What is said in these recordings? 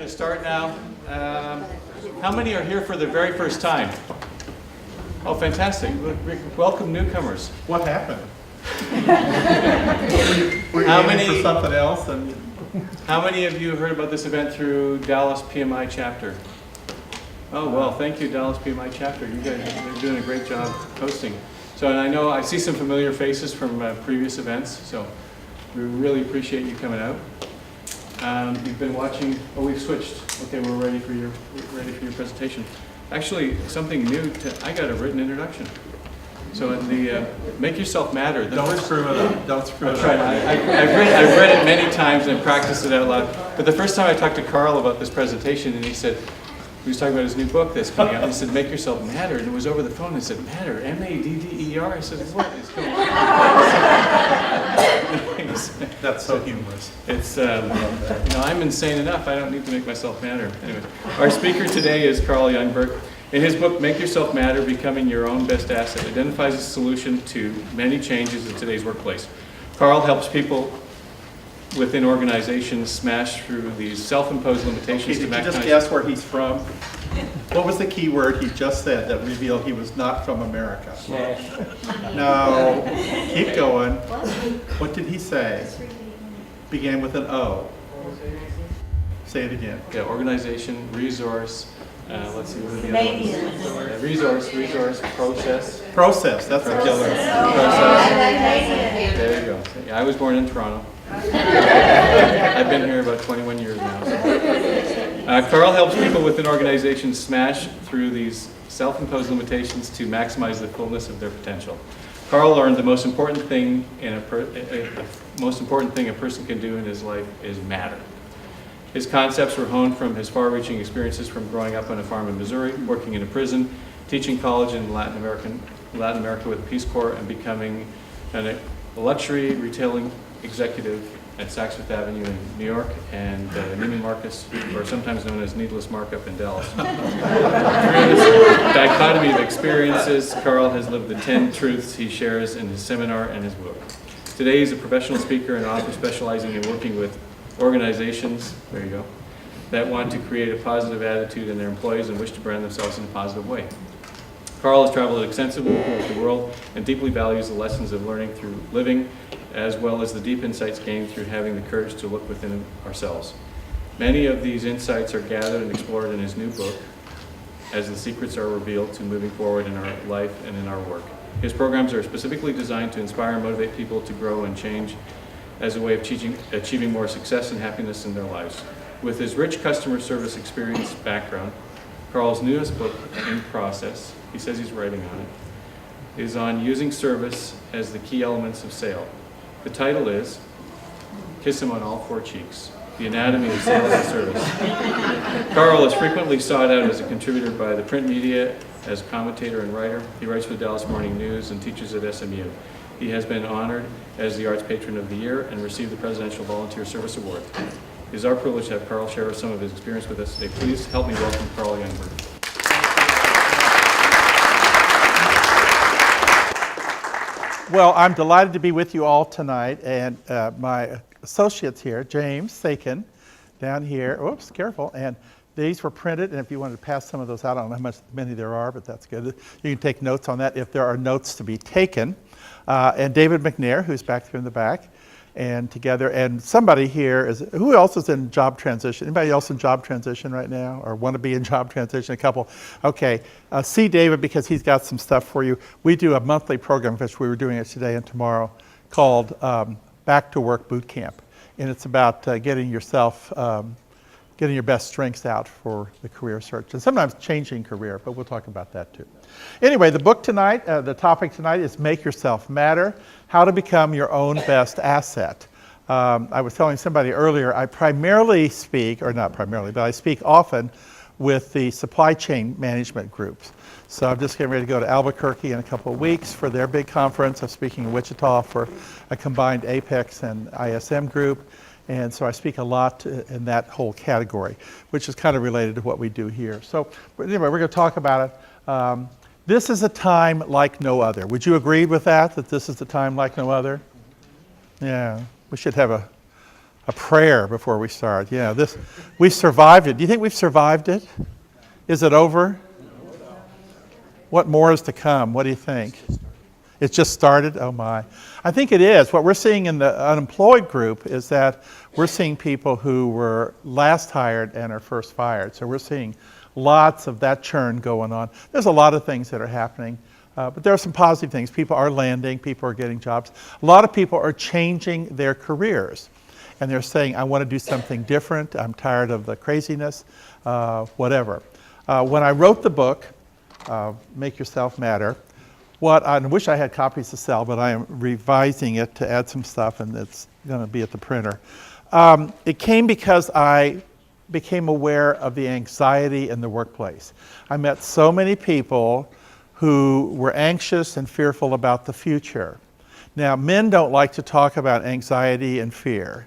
going to start now. How many are here for the very first time? Oh, fantastic. Welcome newcomers. What happened? How many for something else? And how many of you heard about this event through Dallas PMI chapter? Oh, well, thank you, Dallas PMI chapter. You guys are doing a great job hosting. So, and I know I see some familiar faces from previous events, so we really appreciate you coming out. You've been watching. Oh, we've switched. Okay, we're ready for your presentation. Actually, something new. I got a written introduction. So in the Make Yourself Matter. don't screw it up. Don't screw it up. I've read it many times and practiced it out loud. But the first time I talked to Carl about this presentation, and he said, he was talking about his new book that's coming out. He said, "Make Yourself Matter," and it was over the phone. I said, "Matter, M-A-D-D-E-R." I said, "What is going on?" That's so humorous. It's I'm insane enough. I don't need to make myself matter. Anyway, our speaker today is Carl Youngberg. In his book, Make Yourself Matter, Becoming Your Own Best Asset, identifies a solution to many changes in today's workplace. Carl helps people within organizations smash through these self-imposed limitations to Did you maximize. just guess where he's from? What was the key word he just said that revealed he was not from America? No. Keep going. What did he say? Began with an O. Say it again. Yeah, organization, resource. Let's see, what are the other ones? Resource, process. Process. That's a killer. Process. There you go. Yeah, I was born in Toronto. I've been here about 21 years now. So. Carl helps people within organizations smash through these self-imposed limitations to maximize the fullness of their potential. Carl learned the most important thing a person can do in his life is matter. His concepts were honed from his far-reaching experiences from growing up on a farm in Missouri, working in a prison, teaching college in Latin America with the Peace Corps, and becoming a luxury retailing executive at Saks Fifth Avenue in New York and Neiman Marcus, or sometimes known as Needless Markup in Dallas. Through this dichotomy of experiences, Carl has lived the 10 truths he shares in his seminar and his book. Today he's a professional speaker and author specializing in working with organizations, there you go, that want to create a positive attitude in their employees and wish to brand themselves in a positive way. Carl has traveled extensively throughout the world and deeply values the lessons of learning through living, as well as the deep insights gained through having the courage to look within ourselves. Many of these insights are gathered and explored in his new book, as the secrets are revealed to moving forward in our life and in our work. His programs are specifically designed to inspire and motivate people to grow and change as a way of achieving more success and happiness in their lives. With his rich customer service experience background, Carl's newest book, In Process, he says he's writing on it, is on using service as the key elements of sale. The title is Kiss Him on All Four Cheeks, The Anatomy of Sales and Service. Carl is frequently sought out as a contributor by the print media, as commentator and writer. He writes for the Dallas Morning News and teaches at SMU. He has been honored as the Arts Patron of the Year and received the Presidential Volunteer Service Award. It is our privilege to have Carl share some of his experience with us today. Please help me welcome Carl Youngberg. Well, I'm delighted to be with you all tonight, and my associates here, James Sakin, down here. Oops, careful. And these were printed, and if you wanted to pass some of those out, I don't know many there are, but that's good. You can take notes on that if there are notes to be taken. And David McNair, who's back there in the back, and together, and somebody here is, who else is in job transition? Anybody else in job transition right now, or want to be in job transition? A couple. Okay, see David because he's got some stuff for you. We do a monthly program, which we were doing it today and tomorrow, called Back to Work Boot Camp, and it's about getting yourself, getting your best strengths out for the career search, and sometimes changing career, but we'll talk about that too. Anyway, the book tonight, the topic tonight is Make Yourself Matter, How to Become Your Own Best Asset. I was telling somebody earlier, I primarily speak, or not primarily, but I speak often with the supply chain management groups. So I'm just getting ready to go to Albuquerque in a couple of weeks for their big conference. I'm speaking in Wichita for a combined Apex and ISM group. And so I speak a lot in that whole category, which is kind of related to what we do here. So anyway, we're going to talk about it. This is a time like no other. Would you agree with that this is a time like no other? Yeah, we should have a prayer before we start. Yeah, we survived it. Do you think we've survived it? Is it over? What more is to come? What do you think? It's just started? Oh my. I think it is. What we're seeing in the unemployed group is that we're seeing people who were last hired and are first fired. So we're seeing lots of that churn going on. There's a lot of things that are happening, but there are some positive things. People are landing, people are getting jobs. A lot of people are changing their careers. And they're saying, I want to do something different. I'm tired of the craziness, whatever. When I wrote the book, Make Yourself Matter, I wish I had copies to sell, but I am revising it to add some stuff, and it's going to be at the printer. It came because I became aware of the anxiety in the workplace. I met so many people who were anxious and fearful about the future. Now, men don't like to talk about anxiety and fear.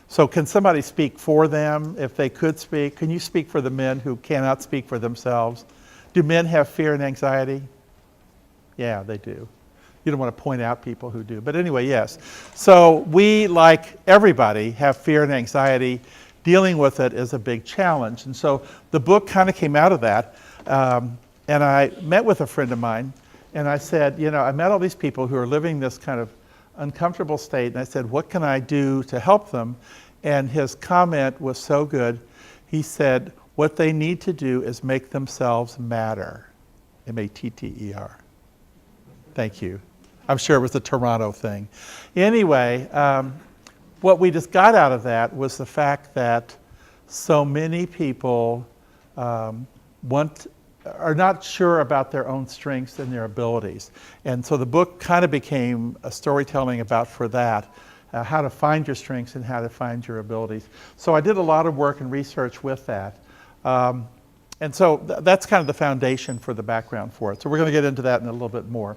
So can somebody speak for them if they could speak? Can you speak for the men who cannot speak for themselves? Do men have fear and anxiety? Yeah, they do. You don't want to point out people who do. But anyway, yes. So we, like everybody, have fear and anxiety. Dealing with it is a big challenge. And so the book kind of came out of that. And I met with a friend of mine, and I said, I met all these people who are living this kind of uncomfortable state, and I said, what can I do to help them? And his comment was so good. He said, what they need to do is make themselves matter. M-A-T-T-E-R. Thank you. I'm sure it was a Toronto thing. Anyway, what we just got out of that was the fact that so many people are not sure about their own strengths and their abilities. And so the book kind of became a storytelling about for that, how to find your strengths and how to find your abilities. So I did a lot of work and research with that. And so that's kind of the foundation for the background for it. So we're going to get into that in a little bit more.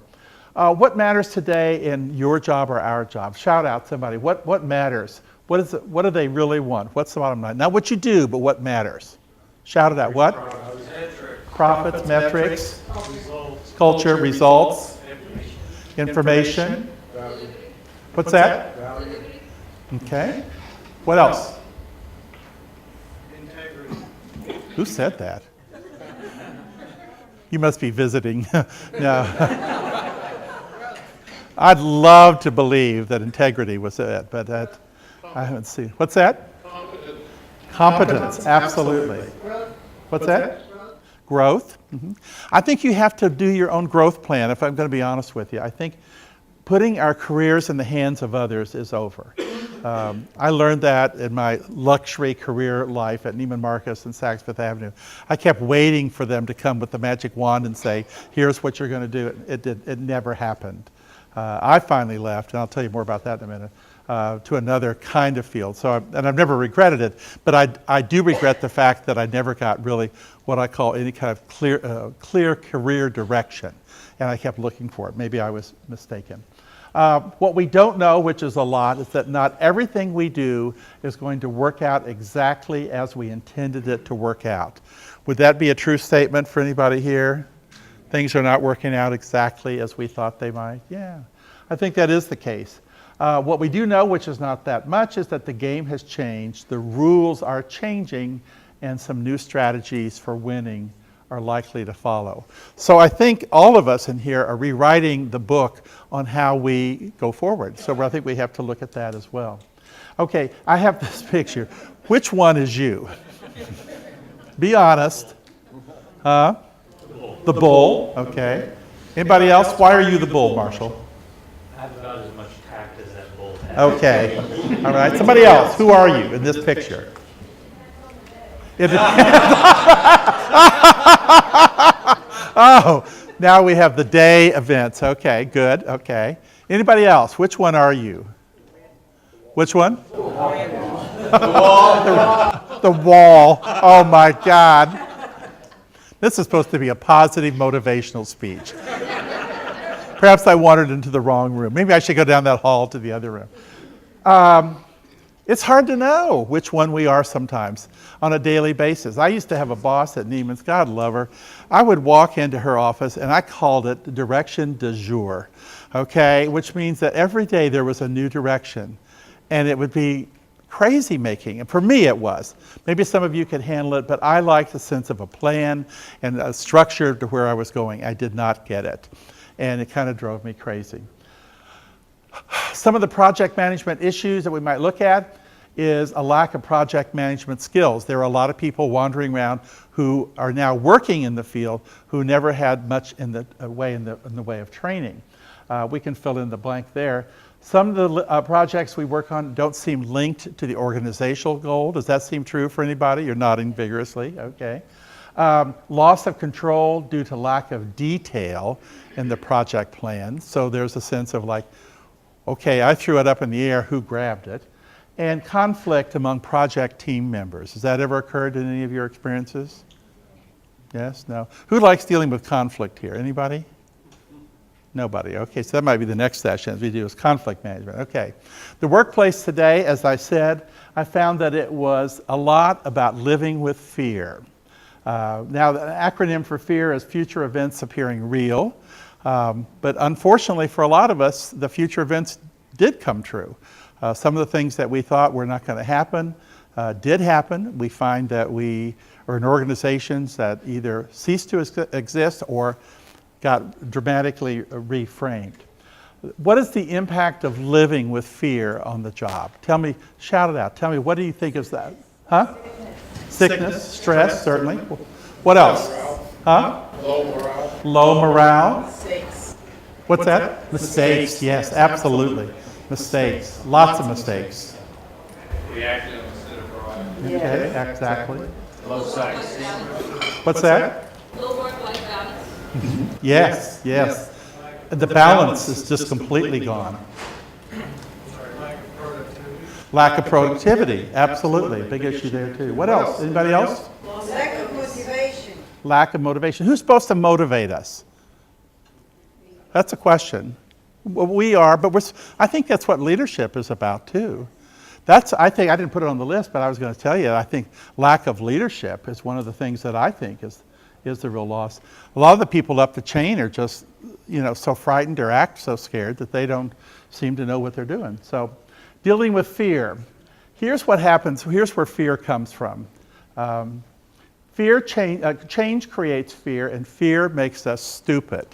What matters today in your job or our job? Shout out somebody. What matters? What is it? What do they really want? What's the bottom line? Not what you do, but what matters. Shout it out. What? Profits, metrics, results, culture, results, information. What's that? Value. Okay. What else? Integrity. Who said that? You must be visiting. No. I'd love to believe that integrity was it, but I haven't seen. What's that? Competence, absolutely. What's that? Growth. Mm-hmm. I think you have to do your own growth plan, if I'm going to be honest with you. I think putting our careers in the hands of others is over. I learned that in my luxury career life at Neiman Marcus and Saks Fifth Avenue. I kept waiting for them to come with the magic wand and say, here's what you're going to do. It never happened. I finally left, and I'll tell you more about that in a minute, to another kind of field. And I've never regretted it, but I do regret the fact that I never got really what I call any kind of clear career direction, and I kept looking for it. Maybe I was mistaken. What we don't know, which is a lot, is that not everything we do is going to work out exactly as we intended it to work out. Would that be a true statement for anybody here? Things are not working out exactly as we thought they might? Yeah, I think that is the case. What we do know, which is not that much, is that the game has changed. The rules are changing, and some new strategies for winning are likely to follow. So I think all of us in here are rewriting the book on how we go forward. So I think we have to look at that as well. Okay, I have this picture. Which one is you? Be honest. Huh? The bull, okay. Anybody else? Why are you the bull, Marshall? I have about as much tact as that bull has. Okay. All right. Somebody else. Who are you in this picture? Oh, now we have the day events. Okay, good. Okay. Anybody else? Which one are you? Which one? The wall. The wall. Oh my God. This is supposed to be a positive motivational speech. Perhaps I wandered into the wrong room. Maybe I should go down that hall to the other room. It's hard to know which one we are sometimes on a daily basis. I used to have a boss at Neiman's, God love her. I would walk into her office and I called it direction du jour, okay? Which means that every day there was a new direction. And it would be crazy making. And for me it was. Maybe some of you could handle it, but I liked the sense of a plan and a structure to where I was going. I did not get it. And it kind of drove me crazy. Some of the project management issues that we might look at is a lack of project management skills. There are a lot of people wandering around who are now working in the field who never had much in the way of training. We can fill in the blank there. Some of the projects we work on don't seem linked to the organizational goal. Does that seem true for anybody? You're nodding vigorously, okay. Loss of control due to lack of detail in the project plan. So there's a sense of like, okay, I threw it up in the air, who grabbed it? And conflict among project team members. Has that ever occurred in any of your experiences? Yes, no? Who likes dealing with conflict here? Anybody? Nobody. Okay, so that might be the next session as we do is conflict management. Okay. The workplace today, as I said, I found that it was a lot about living with fear. Now, the acronym for fear is future events appearing real. But unfortunately for a lot of us, the future events did come true. Some of the things that we thought were not going to happen did happen. We find that we are in organizations that either ceased to exist or got dramatically reframed. What is the impact of living with fear on the job? Tell me, shout it out. Tell me, what do you think is that? Huh? Sickness, stress, certainly. What else? Huh? Low morale. Low morale. Mistakes. What's that? Mistakes, yes, absolutely. Mistakes, lots of mistakes. Reactive instead of proactive. Okay, exactly. Low self-esteem. What's that? Low work-life balance. Yes, yes. The balance is just completely gone. Lack of productivity, absolutely. Big issue there too. What else? Anybody else? Lack of motivation. Lack of motivation. Who's supposed to motivate us? That's a question. Well, we are, but I think that's what leadership is about too. I think, I didn't put it on the list, but I was going to tell you, I think lack of leadership is one of the things that I think is the real loss. A lot of the people up the chain are just, so frightened or act so scared that they don't seem to know what they're doing. So, dealing with fear. Here's what happens, here's where fear comes from. Change creates fear, and fear makes us stupid.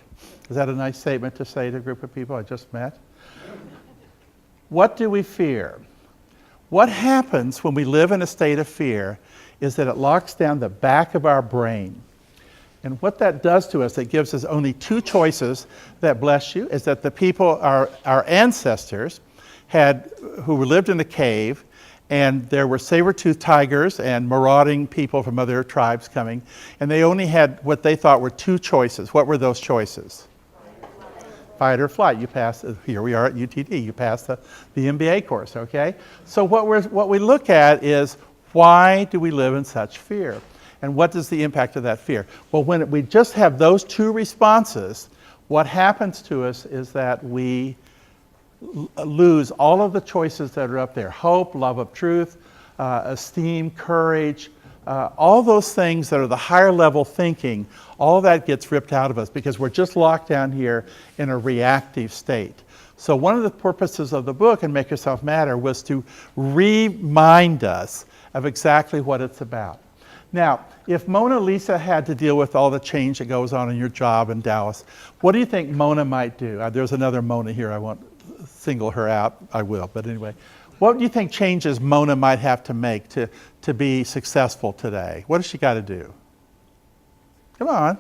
Is that a nice statement to say to a group of people I just met? What do we fear? What happens when we live in a state of fear is that it locks down the back of our brain. And what that does to us, it gives us only two choices that, bless you, is that the people, our ancestors, who lived in the cave, and there were saber-toothed tigers and marauding people from other tribes coming, and they only had what they thought were two choices. What were those choices? Fight or flight. You passed, here we are at UTD, you passed the MBA course, okay? So what we look at is, why do we live in such fear? And what is the impact of that fear? Well, when we just have those two responses, what happens to us is that we lose all of the choices that are up there. Hope, love of truth, esteem, courage, all those things that are the higher level thinking, all that gets ripped out of us because we're just locked down here in a reactive state. So one of the purposes of the book, and Make Yourself Matter, was to remind us of exactly what it's about. Now, if Mona Lisa had to deal with all the change that goes on in your job in Dallas, what do you think Mona might do? There's another Mona here, I won't single her out, I will, but anyway. What do you think changes Mona might have to make to be successful today? What has she got to do? Come on.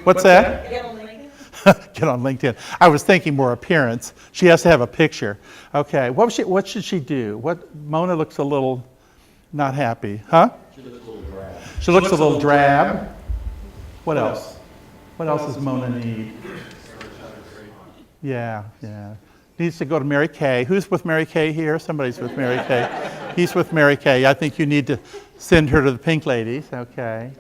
What's that? Get on LinkedIn. Get on LinkedIn. I was thinking more appearance. She has to have a picture. Okay, what should she do? Mona looks a little not happy, huh? She looks a little drab. She looks a little drab. What else? What else does Mona need? Yeah. Needs to go to Mary Kay. Who's with Mary Kay here? Somebody's with Mary Kay. He's with Mary Kay. I think you need to send her to the Pink Ladies. Okay.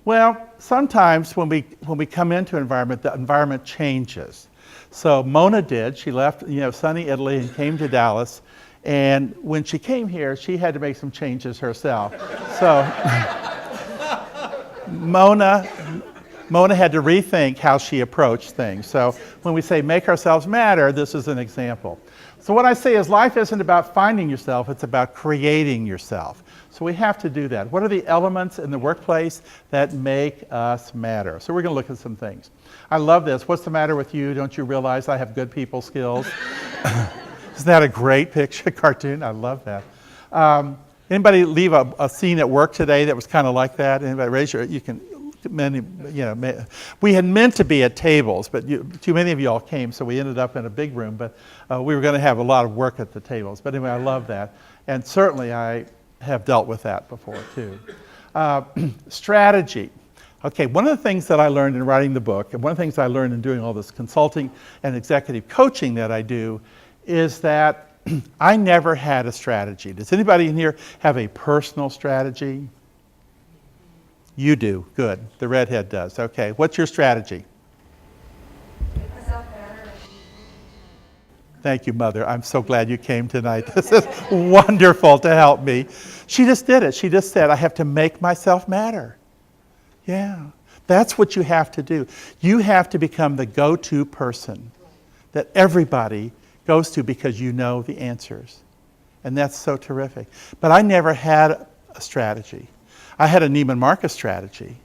Well, sometimes when we come into an environment, the environment changes. So Mona did. She left, sunny Italy and came to Dallas. And when she came here, she had to make some changes herself. So Mona had to rethink how she approached things. So when we say make ourselves matter, this is an example. So what I say is life isn't about finding yourself, it's about creating yourself. So we have to do that. What are the elements in the workplace that make us matter? So we're going to look at some things. I love this. What's the matter with you? Don't you realize I have good people skills? Isn't that a great picture, cartoon? I love that. Anybody leave a scene at work today that was kind of like that? Anybody raise your, you can, many, we had meant to be at tables, but too many of you all came, so we ended up in a big room, but we were going to have a lot of work at the tables. But anyway, I love that. And certainly I have dealt with that before too. Strategy. Okay, one of the things that I learned in writing the book, and one of the things I learned in doing all this consulting and executive coaching that I do, is that I never had a strategy. Does anybody in here have a personal strategy? You do, good. The redhead does. Okay, what's your strategy? Thank you, Mother. I'm so glad you came tonight. This is wonderful to help me. She just did it. She just said, I have to make myself matter. Yeah, that's what you have to do. You have to become the go-to person that everybody goes to because you know the answers. And that's so terrific. But I never had a strategy. I had a Neiman Marcus strategy.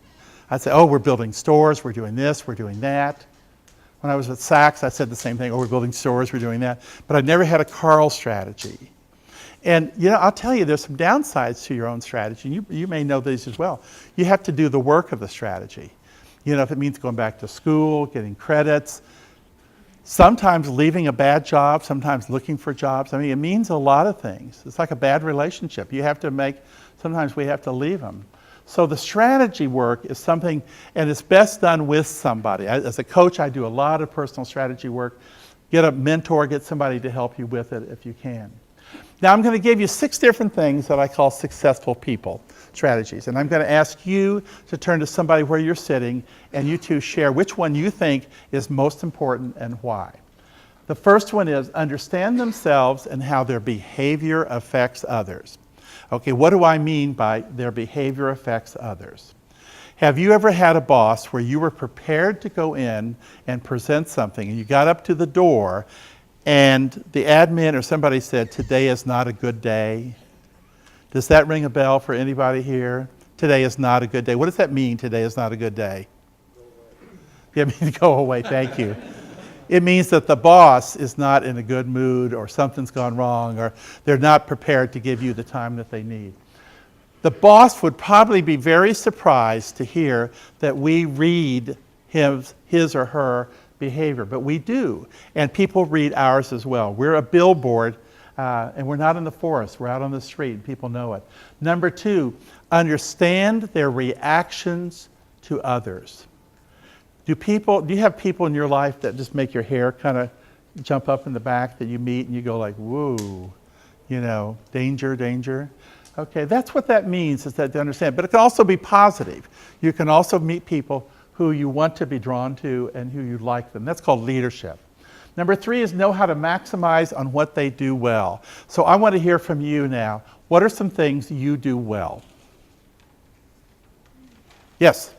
I'd say, oh, we're building stores, we're doing this, we're doing that. When I was at Saks, I said the same thing, oh, we're building stores, we're doing that. But I never had a Carl strategy. And I'll tell you, there's some downsides to your own strategy. You may know these as well. You have to do the work of the strategy. If it means going back to school, getting credits, sometimes leaving a bad job, sometimes looking for jobs. I mean, it means a lot of things. It's like a bad relationship. Sometimes we have to leave them. So the strategy work is something, and it's best done with somebody. As a coach, I do a lot of personal strategy work. Get a mentor, get somebody to help you with it if you can. Now I'm going to give you 6 different things that I call successful people strategies. And I'm going to ask you to turn to somebody where you're sitting and you two share which one you think is most important and why. The first one is understand themselves and how their behavior affects others. Okay, what do I mean by their behavior affects others? Have you ever had a boss where you were prepared to go in and present something and you got up to the door and the admin or somebody said, today is not a good day? Does that ring a bell for anybody here? Today is not a good day. What does that mean, today is not a good day? Yeah, it means go away, thank you. It means that the boss is not in a good mood or something's gone wrong or they're not prepared to give you the time that they need. The boss would probably be very surprised to hear that we read his or her behavior, but we do. And people read ours as well. We're a billboard, and we're not in the forest. We're out on the street, and people know it. Number 2, understand their reactions to others. Do you have people in your life that just make your hair kind of jump up in the back that you meet and you go like, whoa, danger, danger? Okay, that's what that means, is that to understand. But it can also be positive. You can also meet people who you want to be drawn to and who you like them. That's called leadership. Number 3 is know how to maximize on what they do well. So I want to hear from you now. What are some things you do well? Yes?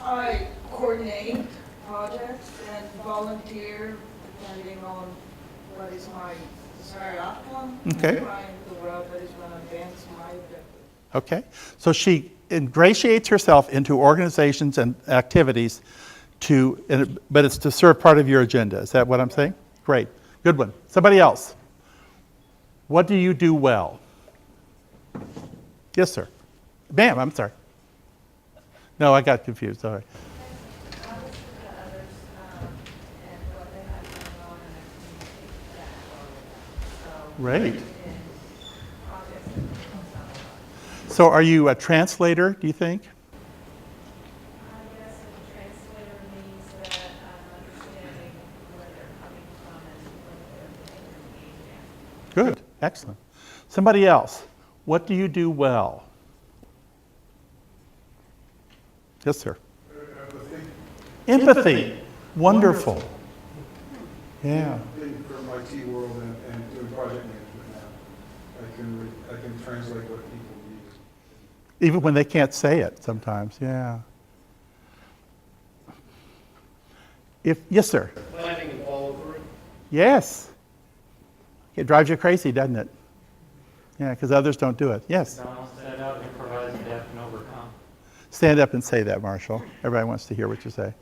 I coordinate projects and volunteer depending on what is my desired outcome. Okay. Trying the route that is going to advance my objective. Okay. So she ingratiates herself into organizations and activities but it's to serve part of your agenda. Is that what I'm saying? Great. Good one. Somebody else. What do you do well? Yes, sir. Ma'am, I'm sorry. No, I got confused. Sorry. Great. So are you a translator, do you think? I guess a translator means that I'm understanding where they're coming from and what they're engaging in. Good. Excellent. Somebody else. What do you do well? Yes, sir. Empathy. Wonderful. Yeah. From IT world and doing project management now, I can translate what people need. Even when they can't say it sometimes, yeah. Yes, sir. Planning and follow through. Yes. It drives you crazy, doesn't it? Yeah, because others don't do it. Yes? Balance that out, improvise, adapt, and overcome. Stand up and say that, Marshall. Everybody wants to hear what you say.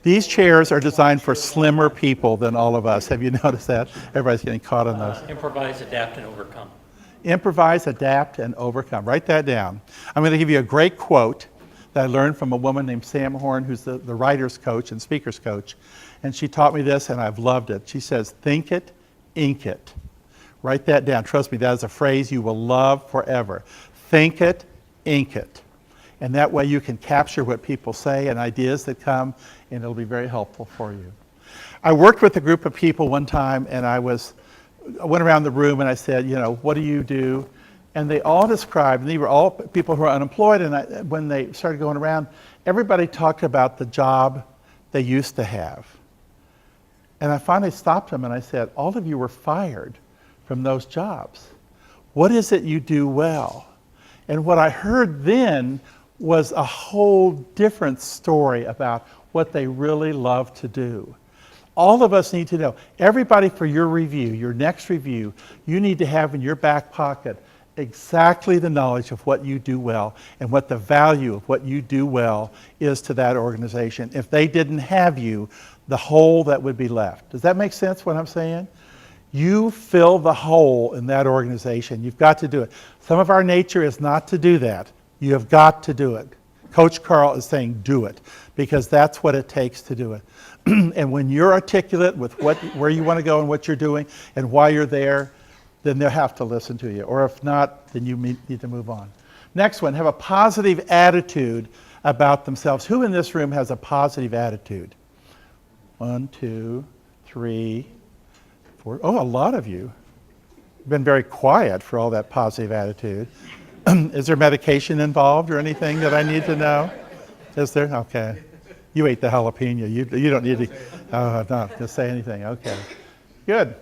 These chairs are designed for slimmer people than all of us. Have you noticed that? Everybody's getting caught on those. Improvise, adapt, and overcome. Improvise, adapt, and overcome. Write that down. I'm going to give you a great quote that I learned from a woman named Sam Horn, who's the writer's coach and speaker's coach. And she taught me this, and I've loved it. She says, think it, ink it. Write that down. Trust me, that is a phrase you will love forever. Think it, ink it. And that way you can capture what people say and ideas that come, and it'll be very helpful for you. I worked with a group of people one time, and I went around the room and I said, what do you do? And they all described, and they were all people who are unemployed, and when they started going around, everybody talked about the job they used to have. And I finally stopped them and I said, all of you were fired from those jobs. What is it you do well? And what I heard then was a whole different story about what they really love to do. All of us need to know, everybody for your review, your next review, you need to have in your back pocket exactly the knowledge of what you do well and what the value of what you do well is to that organization. If they didn't have you, the hole that would be left. Does that make sense what I'm saying? You fill the hole in that organization. You've got to do it. Some of our nature is not to do that. You have got to do it. Coach Carl is saying do it because that's what it takes to do it. And when you're articulate with where you want to go and what you're doing and why you're there, then they'll have to listen to you. Or if not, then you need to move on. Next one, have a positive attitude about themselves. Who in this room has a positive attitude? 1, 2, 3, 4. Oh, a lot of you. You've been very quiet for all that positive attitude. Is there medication involved or anything that I need to know? Is there? Okay. You ate the jalapeno. You don't need to say anything. Okay. Good.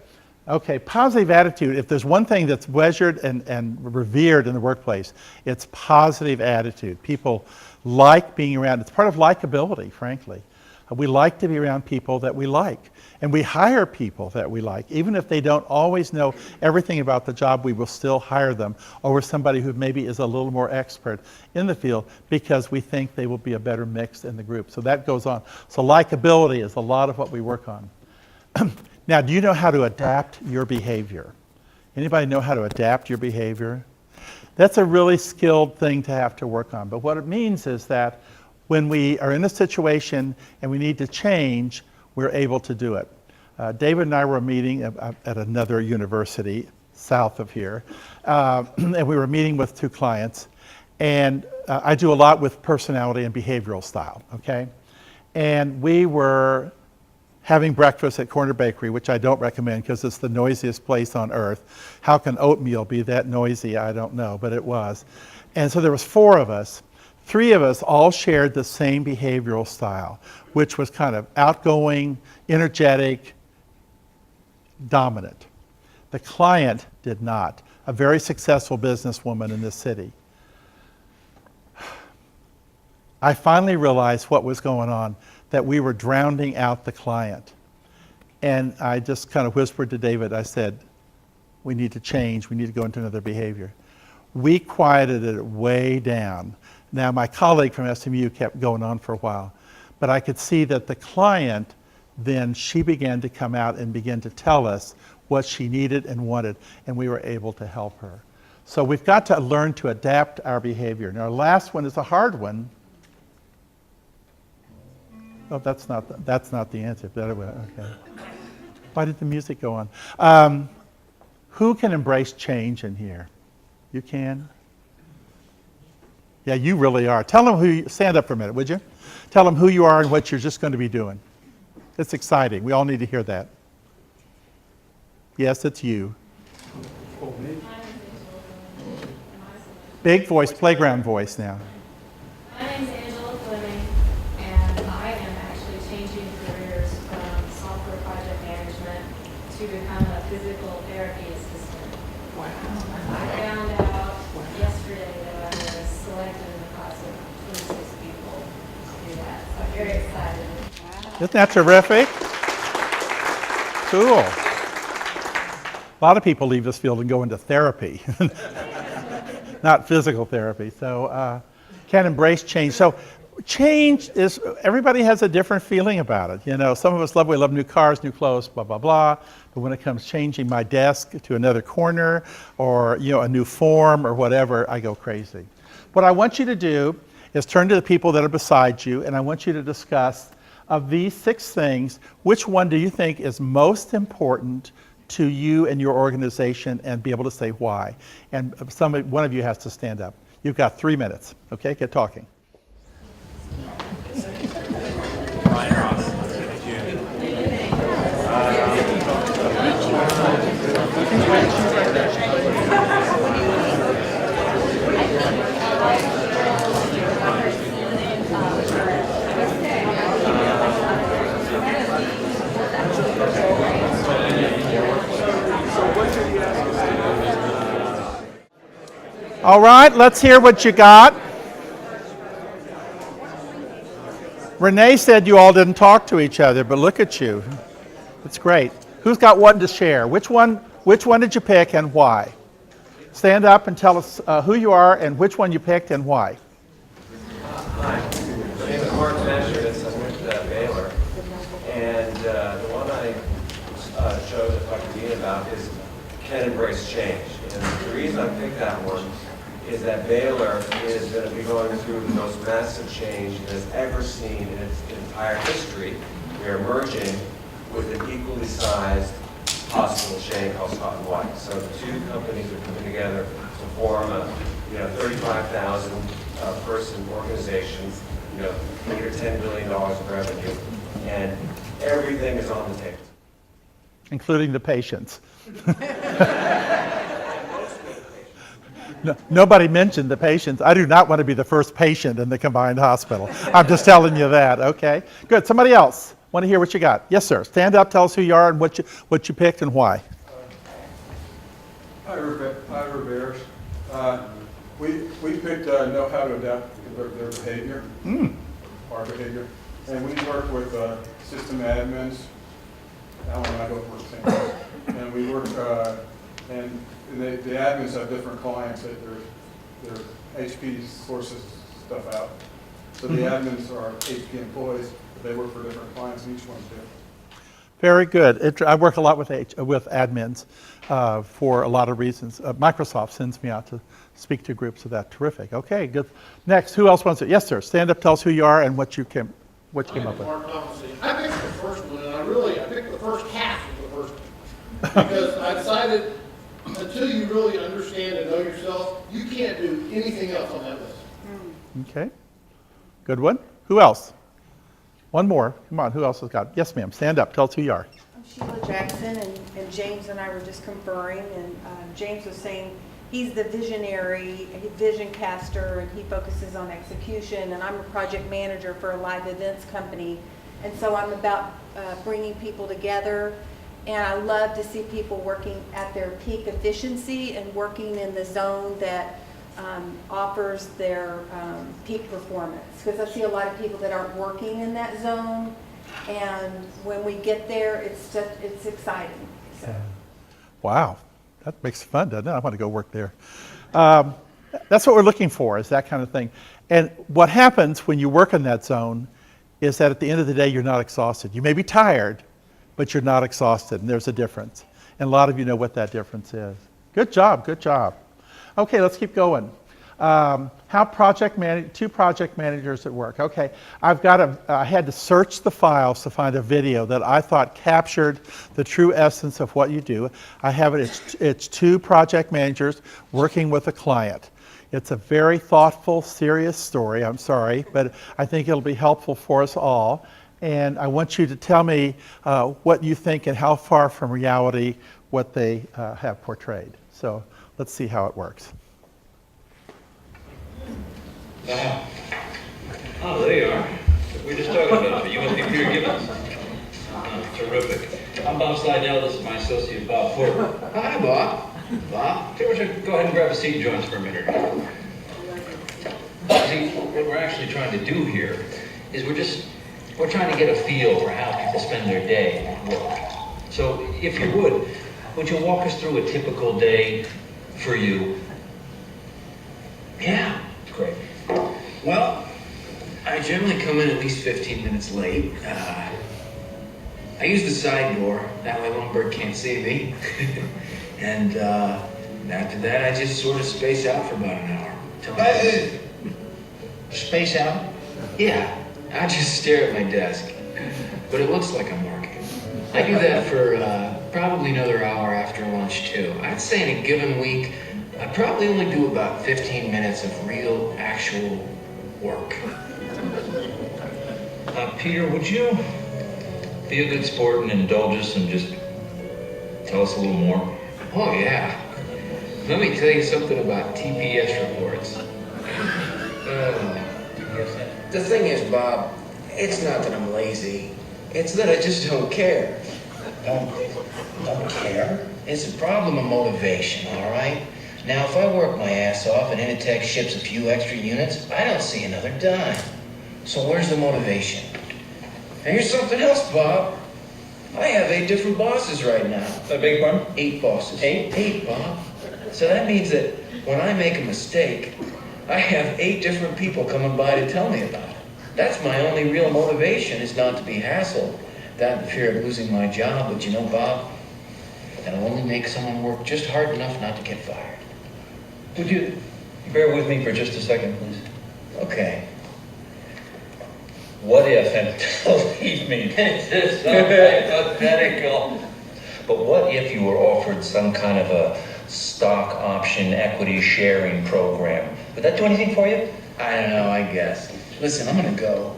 Okay, positive attitude. If there's one thing that's measured and revered in the workplace, it's positive attitude. People like being around. It's part of likability, frankly. We like to be around people that we like. And we hire people that we like. Even if they don't always know everything about the job, we will still hire them over somebody who maybe is a little more expert in the field because we think they will be a better mix in the group. So that goes on. So likability is a lot of what we work on. Now, do you know how to adapt your behavior? Anybody know how to adapt your behavior? That's a really skilled thing to have to work on. But what it means is that when we are in a situation and we need to change, we're able to do it. David and I were meeting at another university south of here, and we were meeting with 2 clients. And I do a lot with personality and behavioral style, okay? And we were having breakfast at Corner Bakery, which I don't recommend because it's the noisiest place on earth. How can oatmeal be that noisy? I don't know, but it was. And so there was 4 of us. 3 of us all shared the same behavioral style, which was kind of outgoing, energetic, dominant. The client did not. A very successful businesswoman in this city. I finally realized what was going on, that we were drowning out the client. And I just kind of whispered to David, I said, we need to change, we need to go into another behavior. We quieted it way down. Now, my colleague from SMU kept going on for a while, but I could see that the client, then she began to come out and begin to tell us what she needed and wanted, and we were able to help her. So we've got to learn to adapt our behavior. Now, our last one is a hard one. Oh, that's not the answer. Okay. Why did the music go on? Who can embrace change in here? You can? Yeah, you really are. Tell them stand up for a minute, would you? Tell them who you are and what you're just going to be doing. It's exciting. We all need to hear that. Yes, it's you. Big voice, playground voice now. My name's Angela Fleming, and I am actually changing careers from software project management to become a physical therapy assistant. Wow. I found out yesterday that I was selected in the class of 26 people to do that. So I'm very excited. Isn't that terrific? Cool. A lot of people leave this field and go into therapy, not physical therapy. So can embrace change. So change is, everybody has a different feeling about it. You know, some of us we love new cars, new clothes, blah, blah, blah. But when it comes changing my desk to another corner or, you know, a new form or whatever, I go crazy. What I want you to do is turn to the people that are beside you, and I want you to discuss, of these 6 things, which one do you think is most important to you and your organization, and be able to say why. And one of you has to stand up. You've got 3 minutes, okay? Get talking. All right, let's hear what you got. Renee said you all didn't talk to each other, but look at you. It's great. Who's got one to share? Which one did you pick and why? Stand up and tell us who you are and which one you picked and why. Hi, my name is Mark Measures. I'm with Baylor. And the one I chose to talk to Dean about is Can Embrace Change. And the reason I picked that one is that Baylor is going to be going through the most massive change it has ever seen in its entire history. We are merging with an equally sized hospital chain called Scott & White. So the 2 companies are coming together to form a 35,000 person organization, $8 or $10 billion of revenue, and everything is on the table. Including the patients. No, nobody mentioned the patients. I do not want to be the first patient in the combined hospital. I'm just telling you that, okay? Good, somebody else. Want to hear what you got? Yes, sir. Stand up, tell us who you are and what you picked and why. Hi, Rivera. We picked know how to adapt their behavior, our behavior. And we work with system admins. Alan and I both work the same place. And we work, and the admins have different clients that their HP sources stuff out. So the admins are HP employees, but they work for different clients, and each one's different. Very good. I work a lot with admins for a lot of reasons. Microsoft sends me out to speak to groups of that. Terrific. Okay, good. Next, who else wants it? Yes, sir. Stand up, tell us who you are and what you came up with. Mark Thompson. I picked the first one, and I picked the first half of the first one. Because I decided, until you really understand and know yourself, you can't do anything else on that list. Okay. Good one. Who else? One more. Come on, who else has got? Yes, ma'am. Stand up. Tell us who you are. I'm Sheila Jackson, and James and I were just conferring, and James was saying he's the visionary, vision caster, and he focuses on execution, and I'm a project manager for a live events company, and so I'm about bringing people together, and I love to see people working at their peak efficiency and working in the zone that offers their peak performance, because I see a lot of people that aren't working in that zone, and when we get there, it's exciting. So. Wow, that makes it fun, doesn't it? I want to go work there. That's what we're looking for, is that kind of thing. And what happens when you work in that zone is that at the end of the day, you're not exhausted. You may be tired, but you're not exhausted, and there's a difference. And a lot of you know what that difference is. Good job, good job. Okay, let's keep going. Two project managers at work. Okay, I had to search the files to find a video that I thought captured the true essence of what you do. I have it, it's 2 project managers working with a client. It's a very thoughtful, serious story, I'm sorry, but I think it'll be helpful for us all. And I want you to tell me what you think and how far from reality what they have portrayed. So let's see how it works. Oh, there you are. We were just talking about you. You must be Peter Gibbons. Terrific. I'm Bob Slidell. This is my associate, Bob Porter. Hi, Bob. Bob, go ahead and grab a seat and join us for a minute. See, what we're actually trying to do here is we're trying to get a feel for how people spend their day at work. So, if you would, would you walk us through a typical day for you? Yeah, Great. well, I generally come in at least 15 minutes late. I use the side door, that way Youngberg can't see me. And after that, I just sort of space out for about an hour. Till I- Space out? yeah, I just stare at my desk, but it looks like I'm working. I do that for probably another hour after lunch too. I'd say in a given week, I probably only do about 15 minutes of real, actual work. Peter, would you be a good sport and indulge us and just tell us a little more? Oh yeah. Let me tell you something about TPS reports. The thing is, Bob, it's not that I'm lazy. It's that I just don't care. Don't care? It's a problem of motivation, all right? Now, if I work my ass off and Initech ships a few extra units, I don't see another dime. So where's the motivation? And here's something else, Bob. I have 8 different bosses right now. I beg your pardon? 8 bosses. 8? 8, Bob. So that means that when I make a mistake, I have 8 different people coming by to tell me about it. That's my only real motivation, is not to be hassled. That and the fear of losing my job, but you know, Bob, that'll only make someone work just hard enough not to get fired. Would you bear with me for just a second, please? Okay. What if, and believe me, this is so hypothetical, but what if you were offered some kind of a stock option equity sharing program? Would that do anything for you? I don't know, I guess. Listen, I'm gonna go.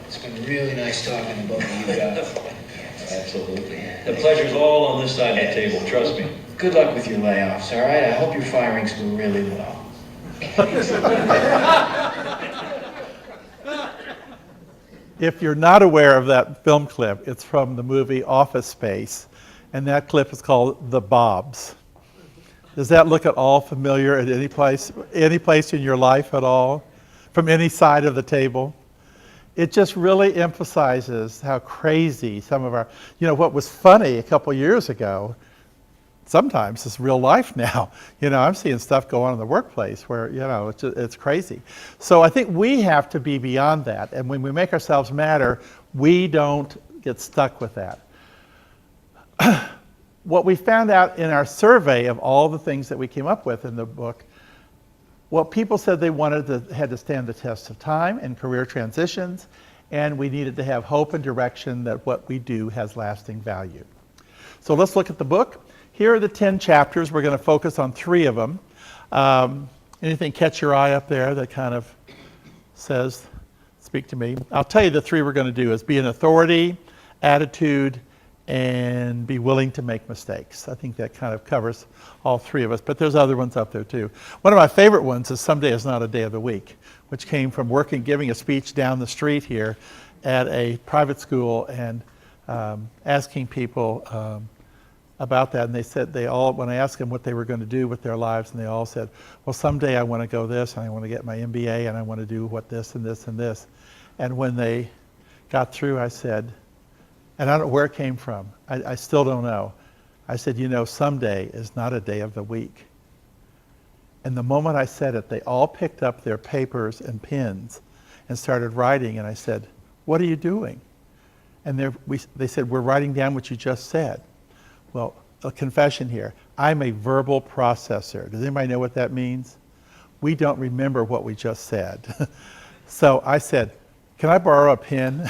It's been really nice talking to both of you guys. Absolutely. The pleasure's all on this side of the table, trust me. Good luck with your layoffs, all right? I hope your firings go really well. If you're not aware of that film clip, it's from the movie Office Space, and that clip is called The Bobs. Does that look at all familiar at any place in your life at all, from any side of the table? It just really emphasizes how crazy some of our, what was funny a couple years ago, sometimes it's real life now. I'm seeing stuff go on in the workplace where, it's crazy. So I think we have to be beyond that. And when we make ourselves matter, we don't get stuck with that. What we found out in our survey of all the things that we came up with in the book, what people said they had to stand the test of time and career transitions, and we needed to have hope and direction that what we do has lasting value. So let's look at the book. Here are the 10 chapters. We're going to focus on 3 of them. Anything catch your eye up there that kind of says, speak to me? I'll tell you the 3 we're going to do is be an authority, attitude, and be willing to make mistakes. I think that kind of covers all 3 of us, but there's other ones up there too. One of my favorite ones is Someday is Not a Day of the Week, which came from giving a speech down the street here at a private school and asking people about that, and they said when I asked them what they were going to do with their lives, and they all said, well, someday I want to go this, and I want to get my MBA, and I want to do this and this and this. And when they got through, I said, and I don't know where it came from, I still don't know. I said, someday is not a day of the week. And the moment I said it, they all picked up their papers and pens and started writing, and I said, what are you doing? And they said, we're writing down what you just said. Well, a confession here. I'm a verbal processor. Does anybody know what that means? We don't remember what we just said. So I said, can I borrow a pen?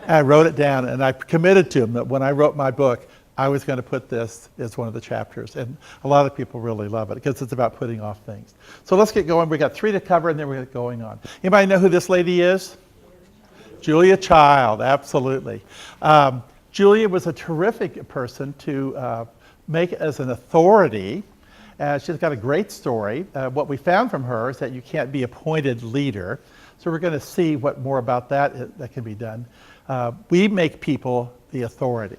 And I wrote it down, and I committed to them that when I wrote my book, I was going to put this as one of the chapters. And a lot of people really love it because it's about putting off things. So let's get going. We got 3 to cover, and then we're going on. Anybody know who this lady is? Julia Child, absolutely. Julia was a terrific person to make as an authority. She's got a great story. What we found from her is that you can't be appointed leader. So we're going to see what more about that can be done. We make people the authority.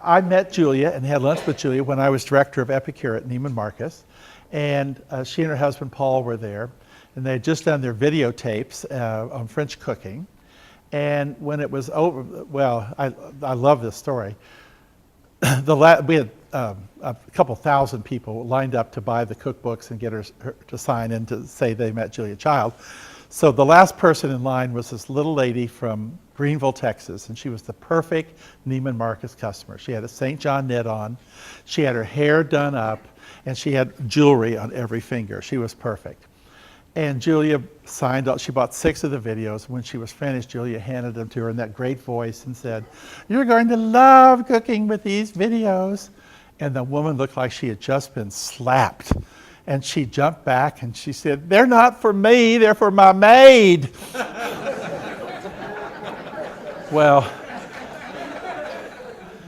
I met Julia and had lunch with Julia when I was director of Epicure at Neiman Marcus. And she and her husband Paul were there. And they had just done their videotapes on French cooking. And when it was over, well, I love this story. we had a couple thousand people lined up to buy the cookbooks and get her to sign in to say they met Julia Child. So the last person in line was this little lady from Greenville, Texas, and she was the perfect Neiman Marcus customer. She had a St. John knit on, she had her hair done up, and she had jewelry on every finger. She was perfect. And Julia signed up. She bought 6 of the videos. When she was finished, Julia handed them to her in that great voice and said, "You're going to love cooking with these videos." And the woman looked like she had just been slapped. And she jumped back and she said, "They're not for me, they're for my maid." Well,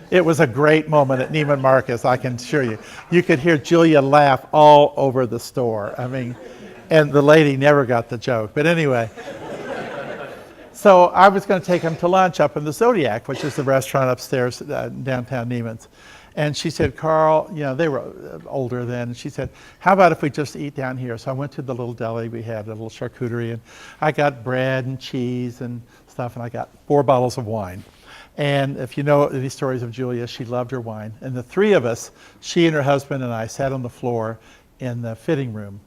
it was a great moment at Neiman Marcus, I can assure you. You could hear Julia laugh all over the store. I mean, and the lady never got the joke. But anyway, so I was going to take them to lunch up in the Zodiac, which is the restaurant upstairs, downtown Neiman's. And she said, "Carl," you know, they were older then, and she said, "How about if we just eat down here?" So I went to the little deli. We had a little charcuterie, and I got bread and cheese and stuff, and I got 4 bottles of wine. And if you know these stories of Julia, she loved her wine. And the 3 of us, she and her husband and I, sat on the floor in the fitting room,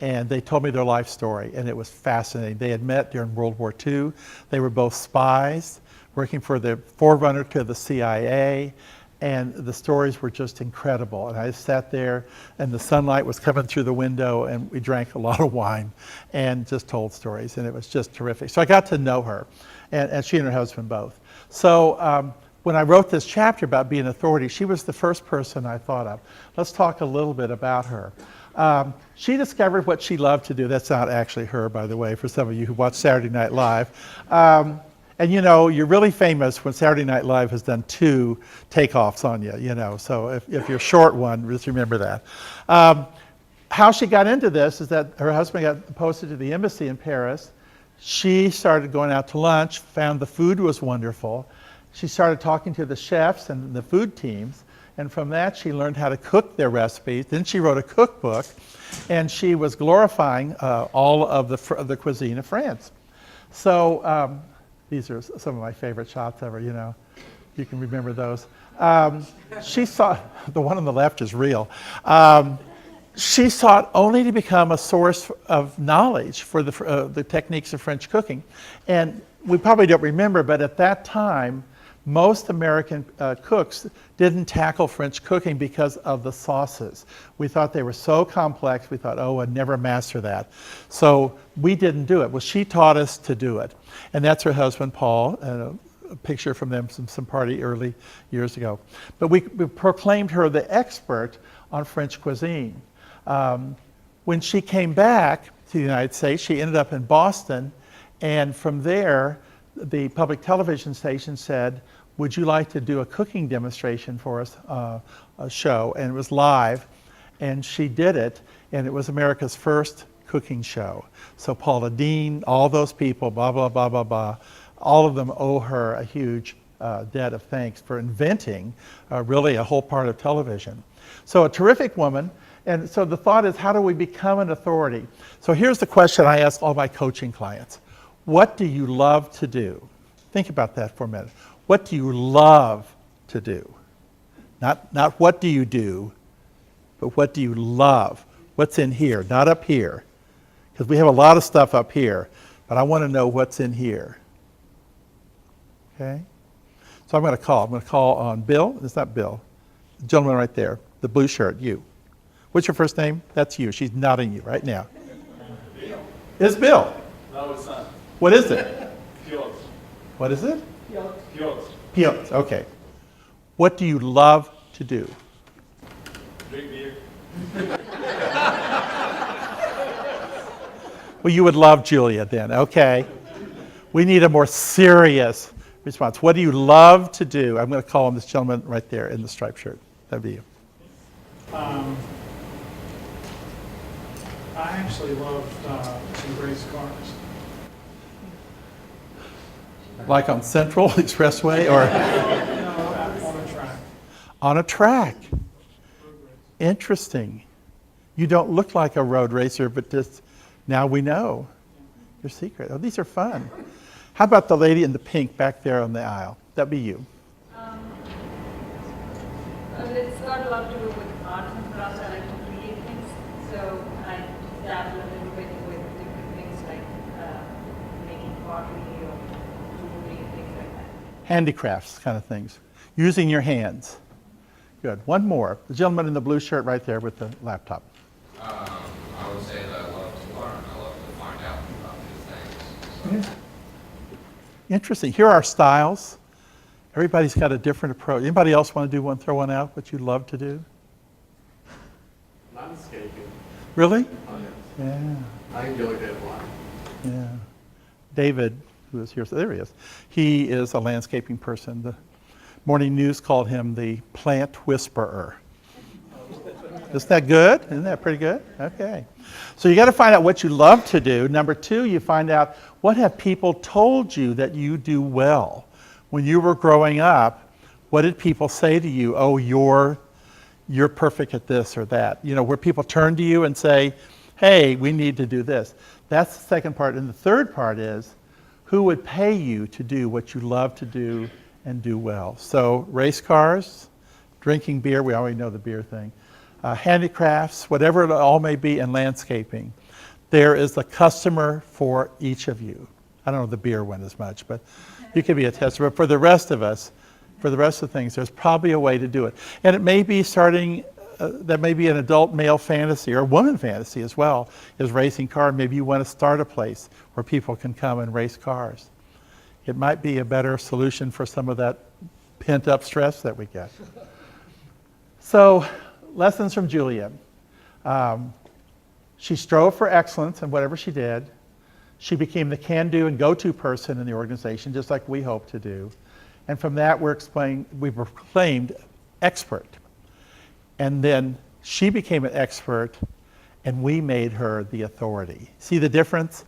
and they told me their life story, and it was fascinating. They had met during World War II. They were both spies working for the forerunner to the CIA, and the stories were just incredible. And I sat there, and the sunlight was coming through the window, and we drank a lot of wine and just told stories, and it was just terrific. So I got to know her, and she and her husband both. So when I wrote this chapter about being authority, she was the first person I thought of. Let's talk a little bit about her. She discovered what she loved to do. That's not actually her, by the way, for some of you who watch Saturday Night Live. And you know, you're really famous when Saturday Night Live has done 2 takeoffs on you, you know. So if you're short one, just remember that. How she got into this is that her husband got posted to the embassy in Paris. She started going out to lunch, found the food was wonderful. She started talking to the chefs and the food teams. And from that, she learned how to cook their recipes. Then she wrote a cookbook, and she was glorifying all of the cuisine of France. So these are some of my favorite shots ever, you know. You can remember those. She saw, the one on the left is real. She sought only to become a source of knowledge for the techniques of French cooking. And we probably don't remember, but at that time, most American cooks didn't tackle French cooking because of the sauces. We thought they were so complex, we thought, oh, I'd never master that. So we didn't do it. Well, she taught us to do it. And that's her husband, Paul, and a picture from them, some party early years ago. But we proclaimed her the expert on French cuisine. When she came back to the United States, she ended up in Boston, and from there, the public television station said, "Would you like to do a cooking demonstration for us, a show?" And it was live, and she did it, and it was America's first cooking show. So Paula Deen, all those people, blah, blah, blah, blah, blah, all of them owe her a huge debt of thanks for inventing really a whole part of television. So a terrific woman. And so the thought is, how do we become an authority? So here's the question I ask all my coaching clients. What do you love to do? Think about that for a minute. What do you love to do? Not what do you do, but what do you love? What's in here, not up here. Because we have a lot of stuff up here, but I want to know what's in here. Okay? So I'm going to call on Bill. It's not Bill. The gentleman right there, the blue shirt, you. What's your first name? That's you. She's nodding you right now. Bill. It's Bill. No, it's not. What is it? Piotr. What is it? Piotr. Piotr. Okay. What do you love to do? Drink beer. Well, you would love Julia then. Okay. We need a more serious response. What do you love to do? I'm going to call on this gentleman right there in the striped shirt. That'd be you. I actually loved some race cars. Like on Central Expressway or? No, on a track. On a track. Interesting. You don't look like a road racer, but just now we know your secret. Oh, these are fun. How about the lady in the pink back there on the aisle? That'd be you. got a lot to do with arts and crafts. I like to create things. So I dabble a little bit with different things like making pottery or jewelry and things like that. Handicrafts kind of things. Using your hands. Good. One more. The gentleman in the blue shirt right there with the laptop. I would say that I love to learn. I love to find out about new things. So. Interesting. Here are styles. Everybody's got a different approach. Anybody else want to do one, throw one out, what you love to do? Landscaping. Really? Oh, yes. Yeah. I enjoy that one. Yeah. David, who is here, so there he is. He is a landscaping person. The Morning News called him the plant whisperer. Isn't that good? Isn't that pretty good? Okay. So you got to find out what you love to do. Number two, you find out what have people told you that you do well. When you were growing up, what did people say to you? Oh, you're perfect at this or that. You know, where people turn to you and say, hey, we need to do this. That's the second part. And the third part is, who would pay you to do what you love to do and do well? So race cars, drinking beer, we already know the beer thing, handicrafts, whatever it all may be, and landscaping. There is a customer for each of you. I don't know the beer one as much, but you can be a tester. But for the rest of us, for the rest of things, there's probably a way to do it. And it may be starting, that may be an adult male fantasy or a woman fantasy as well, is racing car. Maybe you want to start a place where people can come and race cars. It might be a better solution for some of that pent-up stress that we get. So, lessons from Julia. She strove for excellence in whatever she did. She became the can-do and go-to person in the organization, just like we hope to do. And from that, we were proclaimed expert. And then she became an expert, and we made her the authority. See the difference?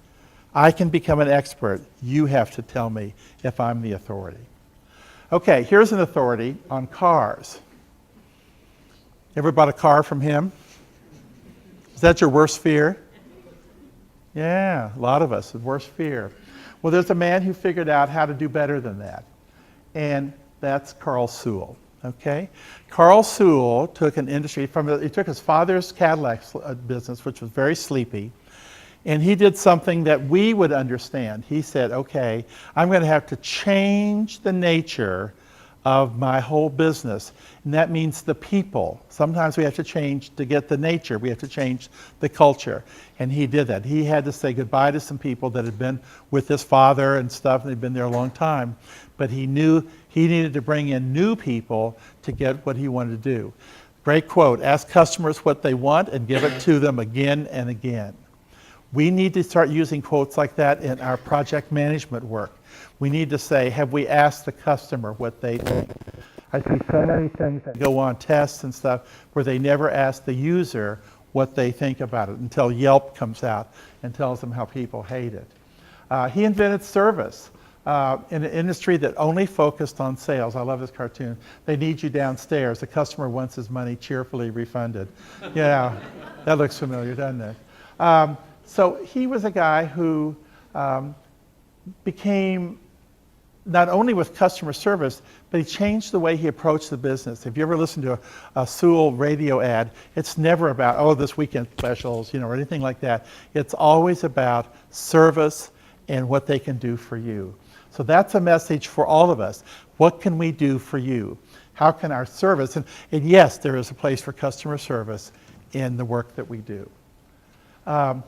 I can become an expert. You have to tell me if I'm the authority. Okay, here's an authority on cars. Ever bought a car from him? Is that your worst fear? Yeah, a lot of us, the worst fear. Well, there's a man who figured out how to do better than that, and that's Carl Sewell. Okay, Carl Sewell took an industry he took his father's Cadillac business, which was very sleepy, and he did something that we would understand. He said, okay, I'm going to have to change the nature of my whole business, and that means the people. Sometimes we have to change to get the nature. We have to change the culture, and he did that. He had to say goodbye to some people that had been with his father and stuff, and they'd been there a long time, but he knew he needed to bring in new people to get what he wanted to do. Great quote, ask customers what they want and give it to them again and again. We need to start using quotes like that in our project management work. We need to say, have we asked the customer what they think? I see so many things that go on tests and stuff where they never ask the user what they think about it until Yelp comes out and tells them how people hate it. He invented service in an industry that only focused on sales. I love this cartoon. They need you downstairs. The customer wants his money cheerfully refunded. Yeah, that looks familiar, doesn't it? So he was a guy who became not only with customer service, but he changed the way he approached the business. If you ever listen to a Sewell radio ad, it's never about, oh, this weekend specials, or anything like that. It's always about service and what they can do for you. So that's a message for all of us. What can we do for you? How can our service, and yes, there is a place for customer service in the work that we do.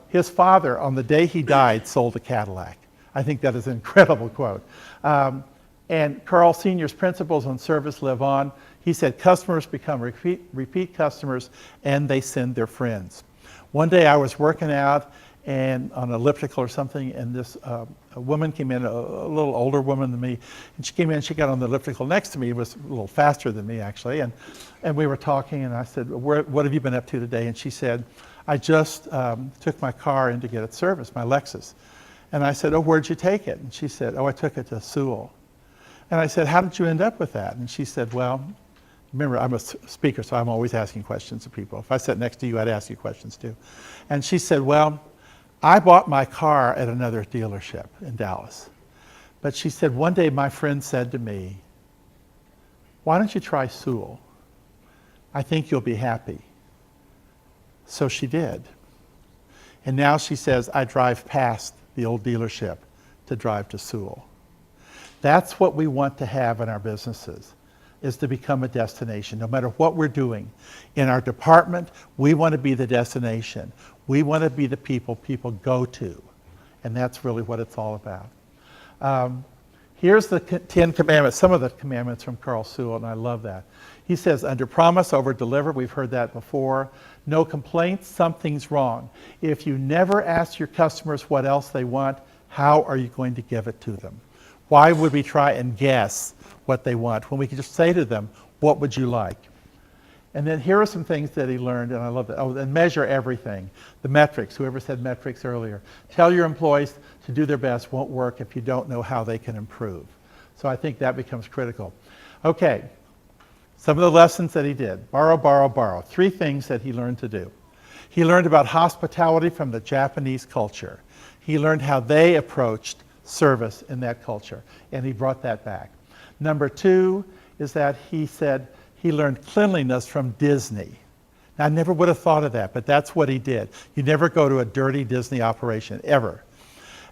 His father, on the day he died, sold a Cadillac. I think that is an incredible quote. And Carl Sr.'s principles on service live on. He said, customers become repeat customers, and they send their friends. One day I was working out and on an elliptical or something, and this a woman came in, a little older woman than me, and she came in, she got on the elliptical next to me, was a little faster than me actually, and we were talking, and I said, what have you been up to today? And she said, I just took my car in to get it serviced, my Lexus. And I said, oh, where'd you take it? And she said, oh, I took it to Sewell. And I said, how did you end up with that? And she said, well, remember, I'm a speaker, so I'm always asking questions of people. If I sat next to you, I'd ask you questions too. And she said, well, I bought my car at another dealership in Dallas. But she said, one day my friend said to me, why don't you try Sewell? I think you'll be happy. So she did. And now she says, I drive past the old dealership to drive to Sewell. That's what we want to have in our businesses, is to become a destination. No matter what we're doing. In our department, we want to be the destination. We want to be the people go to. And that's really what it's all about. Here's the 10 commandments, some of the commandments from Carl Sewell, and I love that. He says, under promise, over deliver. We've heard that before. No complaints, something's wrong. If you never ask your customers what else they want, how are you going to give it to them? Why would we try and guess what they want when we can just say to them, what would you like? And then here are some things that he learned, and I love that. Oh, and measure everything. The metrics, whoever said metrics earlier. Tell your employees to do their best won't work if you don't know how they can improve. So I think that becomes critical. Okay, some of the lessons that he did. Borrow, borrow, borrow. 3 things that he learned to do. He learned about hospitality from the Japanese culture. He learned how they approached service in that culture, and he brought that back. Number 2 is that he said, he learned cleanliness from Disney. Now, I never would have thought of that, but that's what he did. You never go to a dirty Disney operation, ever.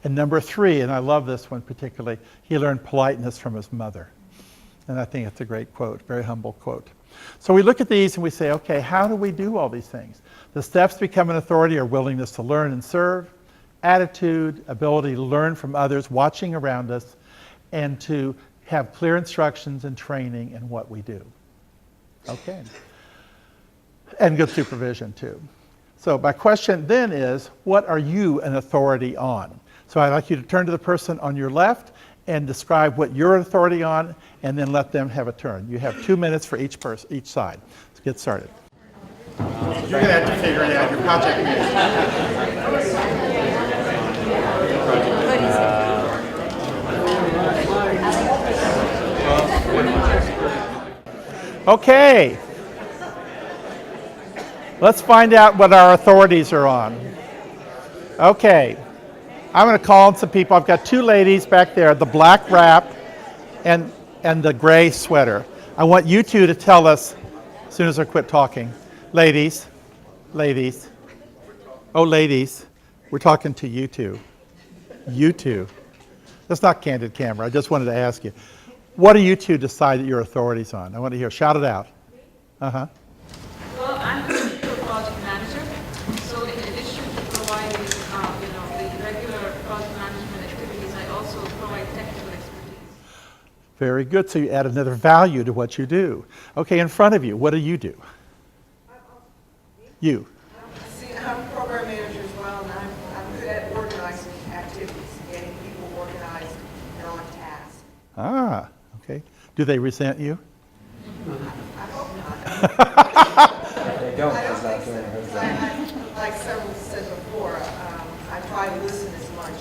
And number 3, and I love this one particularly, he learned politeness from his mother. And I think it's a great quote, very humble quote. So we look at these and we say, okay, how do we do all these things? The steps to become an authority are willingness to learn and serve, attitude, ability to learn from others, watching around us, and to have clear instructions and training in what we do. Okay. And good supervision too. So my question then is, what are you an authority on? So I'd like you to turn to the person on your left and describe what you're an authority on, and then let them have a turn. You have 2 minutes for each person, each side. Let's get started. You're going to have to figure it out. Your project Okay. Let's find out what our authorities are on. Okay. I'm going to call on some people. I've got 2 ladies back there, the black wrap and the gray sweater. I want you 2 to tell us as soon as I quit talking. Ladies. Oh, ladies. We're talking to you 2. You 2. That's not candid camera. I just wanted to ask you. What do you 2 decide that your authorities on? I want to hear. Shout it out. Uh-huh. Well, I'm the senior project manager, so in addition to providing, the regular project management activities, I also provide technical expertise. Very good. So you add another value to what you do. Okay, in front of you, what do you do? You. See, I'm a program manager as well, and I'm good at organizing activities, getting people organized and on task. Ah, okay. Do they resent you? I hope not. They don't, I because don't not think doing so, her 'cause job. like several said before, I try to listen as much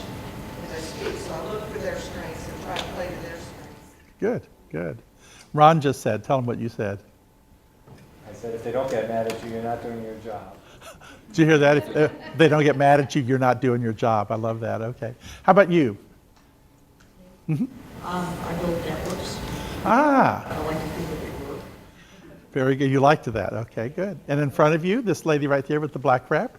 as I speak, so I look for their strengths and try to play to their strengths. Good. Ron just said, tell them what you said. I said, if they don't get mad at you, you're not doing your job. Did you hear that? If they don't get mad at you, you're not doing your job. I love that. Okay. How about you? Mm-hmm. I build networks. Ah. I like to think that they work. Very good. You liked that. Okay, good. And in front of you, this lady right there with the black wrap.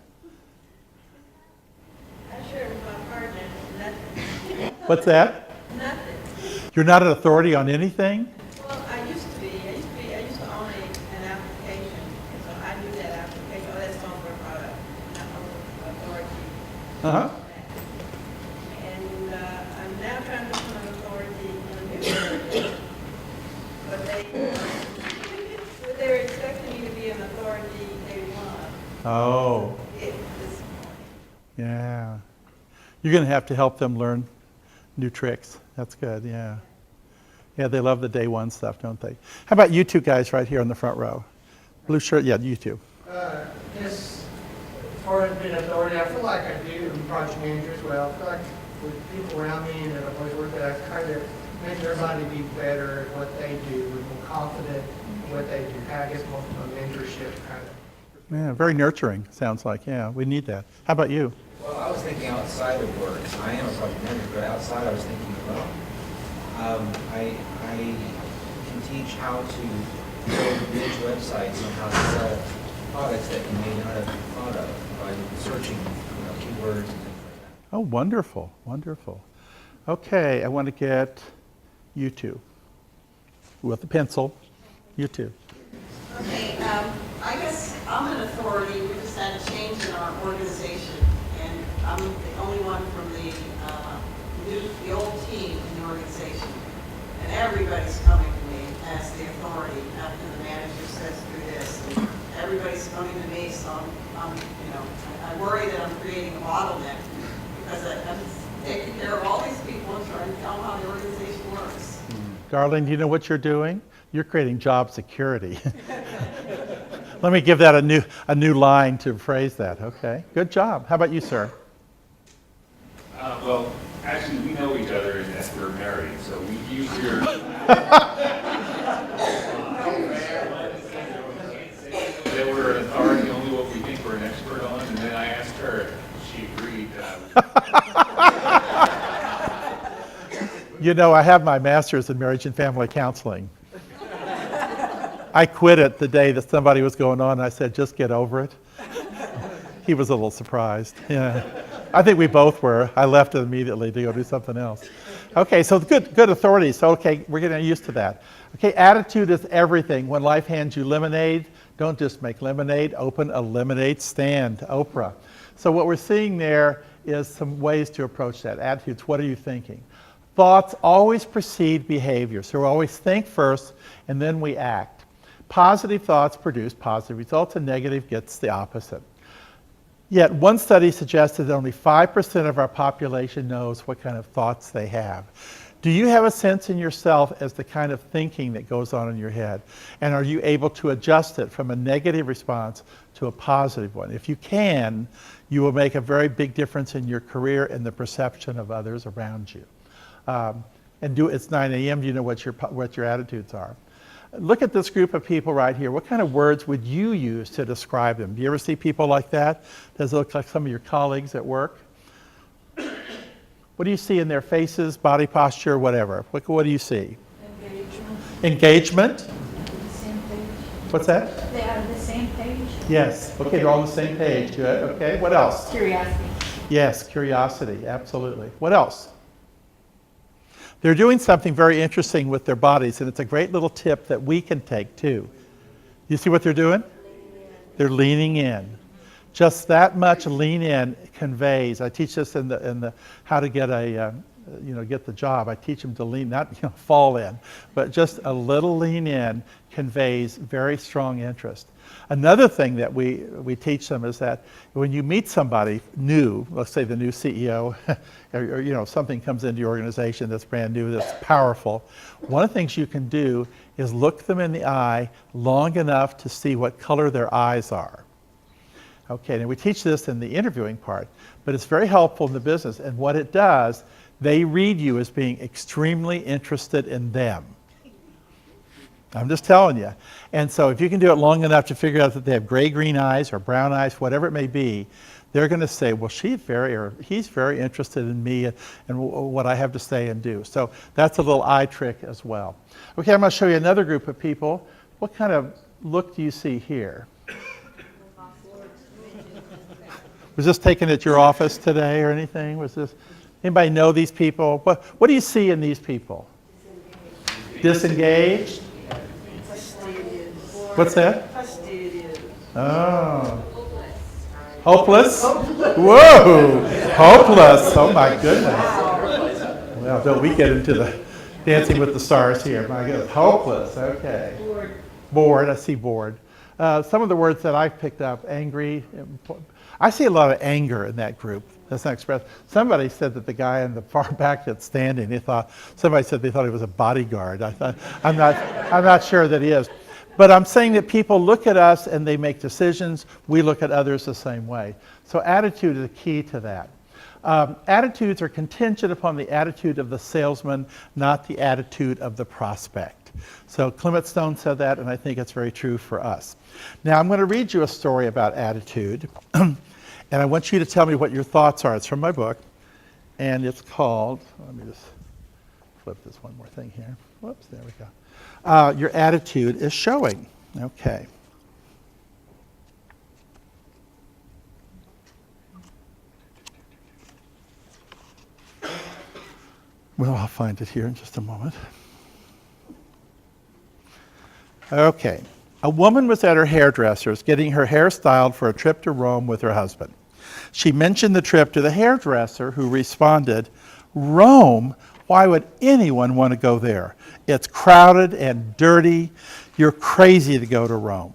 I share with my partner, nothing. What's that? Nothing. You're not an authority on anything? Well, I used to be. I used to own an application, and so I knew that application, that software product, and I own authority. Uh-huh. And I'm now trying to become an authority on new area. But they were expecting me to be an authority day 1. Oh. Yeah. You're going to have to help them learn new tricks. That's good, yeah. Yeah, they love the day 1 stuff, don't they? How about you 2 guys right here on the front row? Blue shirt, yeah, you 2. Yes, as far as being authority, I feel like I do, I'm project manager as well. I feel like with people around me and that I always work with, I kind of make everybody be better at what they do, and more confident in what they do. I guess most of my mentorship kind of. Yeah, very nurturing, sounds like. Yeah, we need that. How about you? Well, I was thinking outside of work. I am a project manager, but outside I was thinking, well, I can teach how to build niche websites on how to sell products that you may not have thought of by searching, keywords and things like that. Oh, wonderful, wonderful. Okay, I want to get you two with a pencil. You two. Okay, I guess I'm an authority. We just had a change in our organization, and I'm the only one from the old team in the organization. And everybody's coming to me as the authority after the manager says do this. And everybody's coming to me, so I worry that I'm creating a bottleneck because I'm taking care of all these people and trying to tell them how the organization works. Darling, do you know what you're doing? You're creating job security. Let me give that a new line to phrase that. Okay, good job. How about you, sir? Well, actually, we know each other and that we're married, so we use your. That we're an authority, only what we think we're an expert on, and then I asked her if she agreed that You know, I have my master's in marriage and family counseling. I quit it the day that somebody was going on, and I said, just get over it. He was a little surprised. Yeah. I think we both were. I left it immediately to go do something else. Okay, so good authority. So, okay, we're getting used to that. Okay, attitude is everything. When life hands you lemonade, don't just make lemonade, open a lemonade stand, Oprah. So what we're seeing there is some ways to approach that. Attitudes, what are you thinking? Thoughts always precede behavior. So we always think first, and then we act. Positive thoughts produce positive results, and negative gets the opposite. Yet one study suggested that only 5% of our population knows what kind of thoughts they have. Do you have a sense in yourself as the kind of thinking that goes on in your head? And are you able to adjust it from a negative response to a positive one? If you can, you will make a very big difference in your career and the perception of others around you. It's 9 a.m., do you know what your attitudes are? Look at this group of people right here. What kind of words would you use to describe them? Do you ever see people like that? Does it look like some of your colleagues at work? What do you see in their faces, body posture, whatever? What do you see? Engagement. Engagement? Same page. What's that? They are the same page. Yes. Okay, they're all on the same page. Good. Okay, what else? Curiosity. Yes, curiosity, absolutely. What else? They're doing something very interesting with their bodies, and it's a great little tip that we can take too. You see what they're doing? They're leaning in. Just that much lean in conveys. I teach this in the how to get get the job. I teach them to lean, not fall in, but just a little lean in conveys very strong interest. Another thing that we teach them is that when you meet somebody new, let's say the new CEO, or something comes into your organization that's brand new, that's powerful, one of the things you can do is look them in the eye long enough to see what color their eyes are. Okay, and we teach this in the interviewing part, but it's very helpful in the business. And what it does, they read you as being extremely interested in them. I'm just telling you. And so if you can do it long enough to figure out that they have gray-green eyes or brown eyes, whatever it may be, they're going to say, well, he's very interested in me and what I have to say and do. So that's a little eye trick as well. Okay, I'm going to show you another group of people. What kind of look do you see here? Was this taken at your office today or anything? Anybody know these people? What do you see in these people? Disengaged? What's that? Oh. Hopeless? Whoa! Hopeless! Oh my goodness. Well, don't we get into the Dancing with the Stars here. My goodness. Hopeless. Okay. Bored. I see bored. Some of the words that I've picked up, angry. I see a lot of anger in that group. That's not expressed. Somebody said that the guy in the far back that's standing, somebody said they thought he was a bodyguard. I'm not sure that he is. But I'm saying that people look at us and they make decisions. We look at others the same way. So attitude is a key to that. Attitudes are contingent upon the attitude of the salesman, not the attitude of the prospect. So Clement Stone said that, and I think it's very true for us. Now I'm going to read you a story about attitude, and I want you to tell me what your thoughts are. It's from my book, and it's called, let me just flip this one more thing here. Whoops, there we go. Your attitude is showing. Okay. Well, I'll find it here in just a moment. Okay. A woman was at her hairdresser's getting her hair styled for a trip to Rome with her husband. She mentioned the trip to the hairdresser, who responded, "Rome? Why would anyone want to go there? It's crowded and dirty. You're crazy to go to Rome."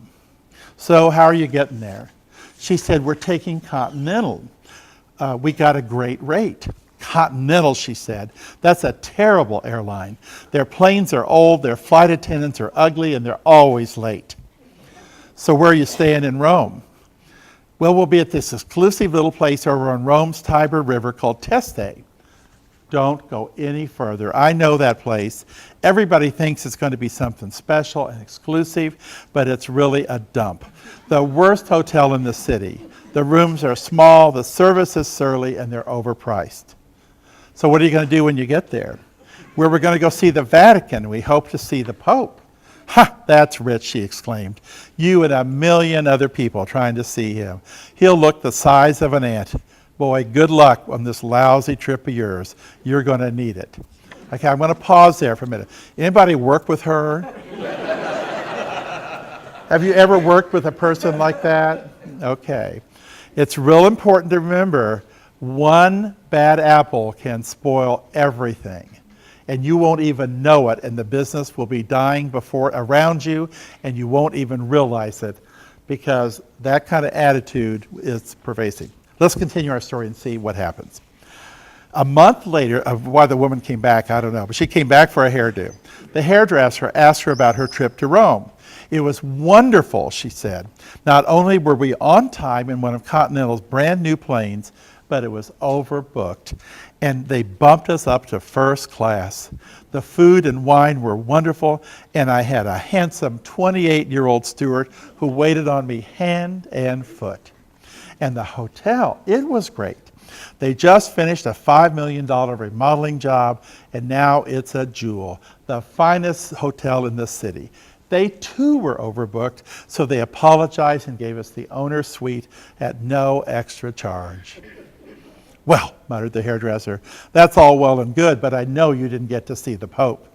"So how are you getting there?" She said, "We're taking Continental. We got a great rate." "Continental," she said. "That's a terrible airline. Their planes are old, their flight attendants are ugly, and they're always late." "So where are you staying in Rome?" "Well, we'll be at this exclusive little place over on Rome's Tiber River called Teste." "Don't go any further. I know that place. Everybody thinks it's going to be something special and exclusive, but it's really a dump. The worst hotel in the city. The rooms are small, the service is surly, and they're overpriced." "So what are you going to do when you get there?" "We're going to go see the Vatican. We hope to see the Pope." "Ha, that's rich," she exclaimed. "You and a million other people trying to see him. He'll look the size of an ant. Boy, good luck on this lousy trip of yours. You're going to need it." Okay, I'm going to pause there for a minute. Anybody work with her? Have you ever worked with a person like that? Okay. It's real important to remember, one bad apple can spoil everything. And you won't even know it, and the business will be dying around you, and you won't even realize it, because that kind of attitude is pervasive. Let's continue our story and see what happens. A month later, why the woman came back, I don't know, but she came back for a hairdo. The hairdresser asked her about her trip to Rome. "It was wonderful," she said. "Not only were we on time in one of Continental's brand new planes, but it was overbooked, and they bumped us up to first class. The food and wine were wonderful, and I had a handsome 28-year-old steward who waited on me hand and foot. And the hotel, it was great. They just finished a $5 million remodeling job, and now it's a jewel, the finest hotel in the city. They too were overbooked, so they apologized and gave us the owner's suite at no extra charge." "Well," muttered the hairdresser, "that's all well and good, but I know you didn't get to see the Pope."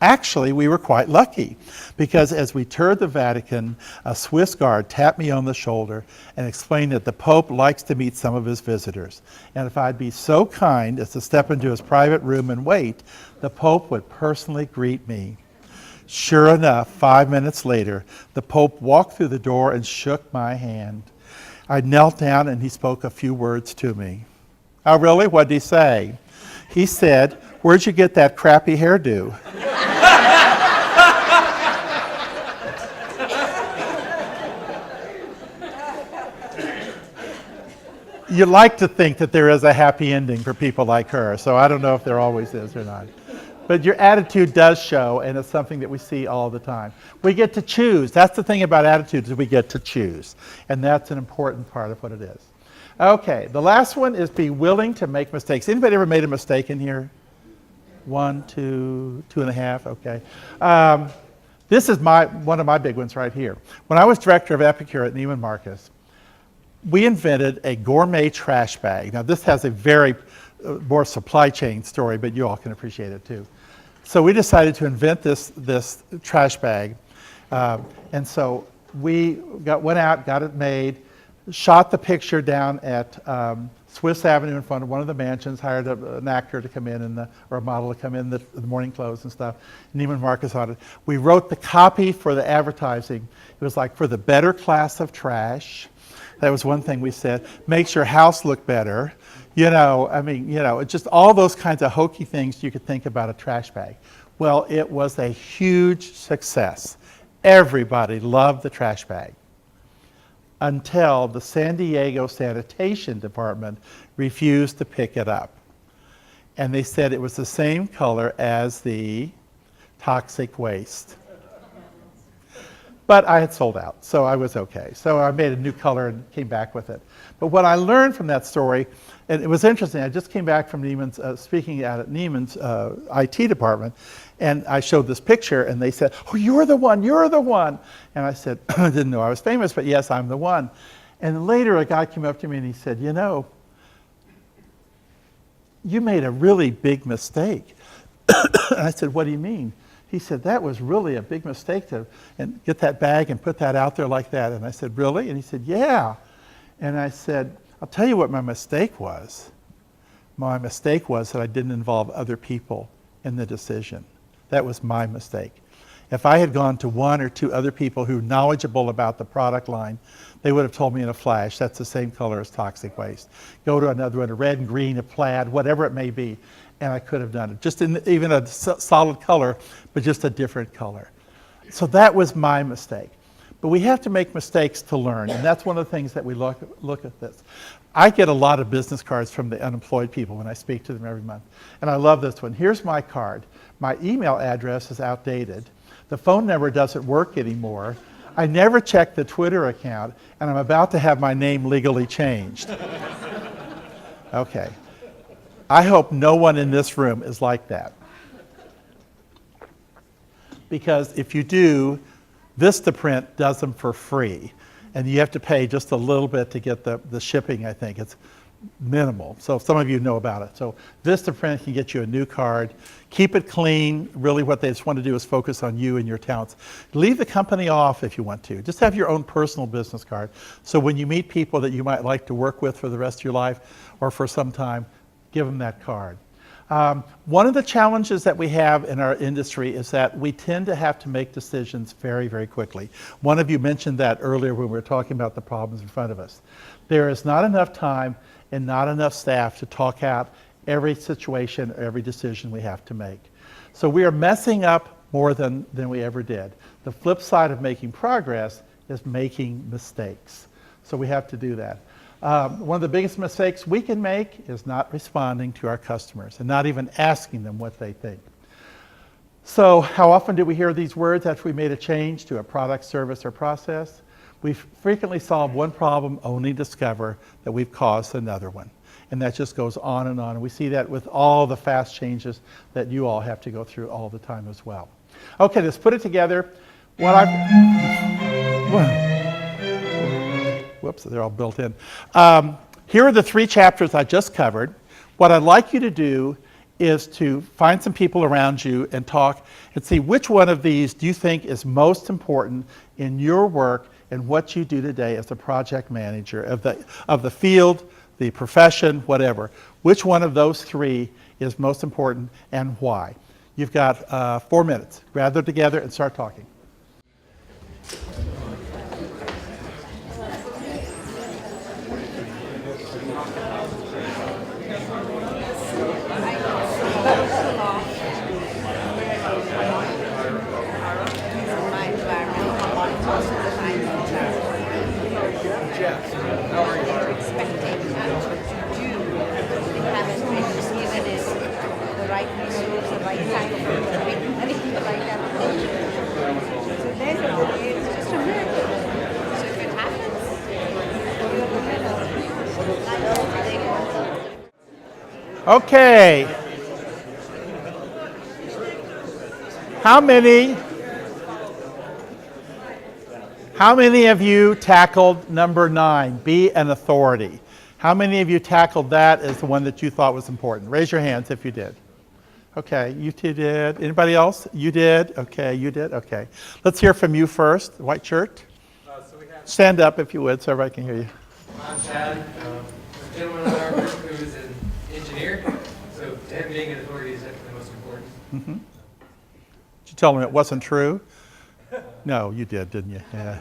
"Actually, we were quite lucky, because as we toured the Vatican, a Swiss guard tapped me on the shoulder and explained that the Pope likes to meet some of his visitors. And if I'd be so kind as to step into his private room and wait, the Pope would personally greet me." Sure enough, 5 minutes later, the Pope walked through the door and shook my hand. I knelt down and he spoke a few words to me. "Oh, really? What'd he say?" "He said, 'Where'd you get that crappy hairdo?'" You like to think that there is a happy ending for people like her, so I don't know if there always is or not. But your attitude does show, and it's something that we see all the time. We get to choose. That's the thing about attitudes, is we get to choose. And that's an important part of what it is. Okay, the last one is be willing to make mistakes. Anybody ever made a mistake in here? 1, 2, 2.5, okay. This is one of my big ones right here. When I was director of Epicure at Neiman Marcus, we invented a gourmet trash bag. Now this has a very more supply chain story, but you all can appreciate it too. So we decided to invent this trash bag. And so we went out, got it made, shot the picture down at Swiss Avenue in front of one of the mansions, hired an actor to come in or a model to come in the morning clothes and stuff. Neiman Marcus on it. We wrote the copy for the advertising. It was like, "For the better class of trash." That was one thing we said. "Makes your house look better." Just all those kinds of hokey things you could think about a trash bag. Well, it was a huge success. Everybody loved the trash bag until the San Diego Sanitation Department refused to pick it up. And they said it was the same color as the toxic waste. But I had sold out, so I was okay. So I made a new color and came back with it. But what I learned from that story, and it was interesting, I just came back from Neiman's, speaking out at Neiman's IT department, and I showed this picture, and they said, oh, you're the one, you're the one. And I said, I didn't know I was famous, but yes, I'm the one. And later a guy came up to me and he said, you know, you made a really big mistake. And I said, what do you mean? He said, that was really a big mistake to and get that bag and put that out there like that. And I said, really? And he said, yeah. And I said, I'll tell you what my mistake was. My mistake was that I didn't involve other people in the decision. That was my mistake. If I had gone to one or two other people who were knowledgeable about the product line, they would have told me in a flash, that's the same color as toxic waste. Go to another one, a red and green, a plaid, whatever it may be. And I could have done it. Just in even a solid color, but just a different color. So that was my mistake. But we have to make mistakes to learn, and that's one of the things that we look at this. I get a lot of business cards from the unemployed people when I speak to them every month. And I love this one. Here's my card. My email address is outdated. The phone number doesn't work anymore. I never check the Twitter account, and I'm about to have my name legally changed. Okay. I hope no one in this room is like that. Because if you do, Vistaprint does them for free. And you have to pay just a little bit to get the shipping, I think. It's minimal. So some of you know about it. So Vistaprint can get you a new card. Keep it clean. Really what they just want to do is focus on you and your talents. Leave the company off if you want to. Just have your own personal business card. So when you meet people that you might like to work with for the rest of your life or for some time, give them that card. One of the challenges that we have in our industry is that we tend to have to make decisions very, very quickly. One of you mentioned that earlier when we were talking about the problems in front of us. There is not enough time and not enough staff to talk out every situation, every decision we have to make. So we are messing up more than we ever did. The flip side of making progress is making mistakes. So we have to do that. One of the biggest mistakes we can make is not responding to our customers and not even asking them what they think. So how often do we hear these words after we made a change to a product, service, or process? We frequently solve one problem, only discover that we've caused another one. And that just goes on and on. And we see that with all the fast changes that you all have to go through all the time as well. Okay, let's put it together. Whoops, they're all built in. Here are the 3 chapters I just covered. What I'd like you to do is to find some people around you and talk and see which one of these do you think is most important in your work and what you do today as a project manager of the field, the profession, whatever. Which one of those 3 is most important and why? You've got 4 minutes. Gather together and start talking. Okay. How many of you tackled number 9, be an authority? How many of you tackled that as the one that you thought was important? Raise your hands if you did. Okay, you two did. Anybody else? You did? Okay, you did? Okay. Let's hear from you first. White shirt. Stand up if you would so everybody can hear you. I'm Chad. The gentleman in our group who is an engineer, so to him being an authority is definitely the most important. Mm-hmm. Did you tell him it wasn't true? No, you did, didn't you? Yeah.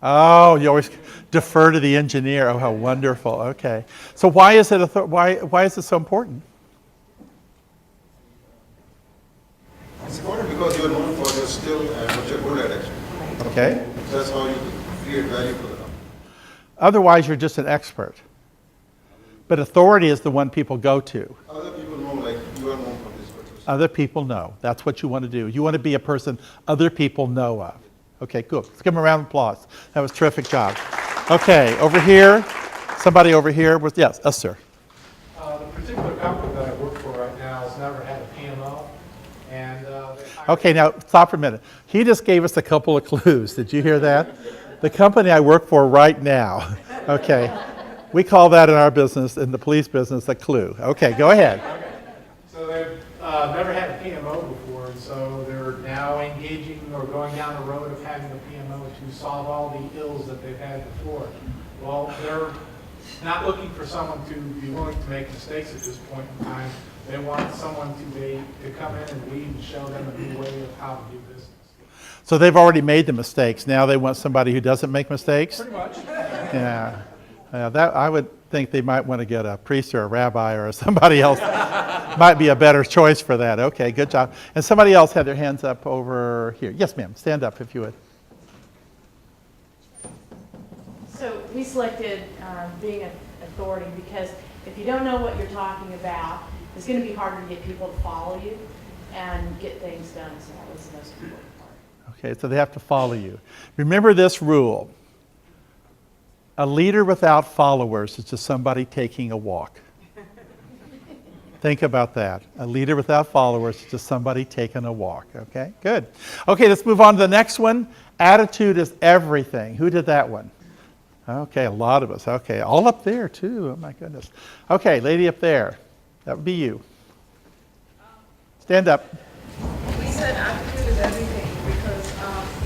Oh, you always defer to the engineer. Oh, how wonderful. Okay. So why is it why is it so important? It's important because you're known for your skill and what you're good at actually. Okay. That's how you create value for the company. Otherwise, you're just an expert. But authority is the one people go to. Other people know, like you are known for this purpose. Other people know. That's what you want to do. You want to be a person other people know of. Okay, good. Let's give him a round of applause. That was a terrific job. Okay, over here, somebody over here was, yes, us, sir. The particular company that I work for right now has never had a PMO, and they hired- Okay, now stop for a minute. He just gave us a couple of clues. Did you hear that? The company I work for right now. Okay. We call that in our business, in the police business, a clue. Okay, go ahead. So they've never had a PMO before, and so they're now engaging or going down the road of having a PMO to solve all the ills that they've had before. Well, they're not looking for someone to be willing to make mistakes at this point in time. They want someone to come in and lead and show them a new way of how to do business. So they've already made the mistakes. Now they want somebody who doesn't make mistakes? Pretty much. Yeah. That I would think they might want to get a priest or a rabbi or somebody else. Might be a better choice for that. Okay, good job. And somebody else had their hands up over here. Yes, ma'am. Stand up if you would. So we selected being an authority because if you don't know what you're talking about, it's going to be harder to get people to follow you and get things done. So that was the most important part. Okay, so they have to follow you. Remember this rule. A leader without followers is just somebody taking a walk. Think about that. A leader without followers is just somebody taking a walk. Okay, good. Okay, let's move on to the next one. Attitude is everything. Who did that one? Okay, a lot of us. Okay, all up there too. Oh my goodness. Okay, lady up there. That would be you. Stand up. We said attitude is everything because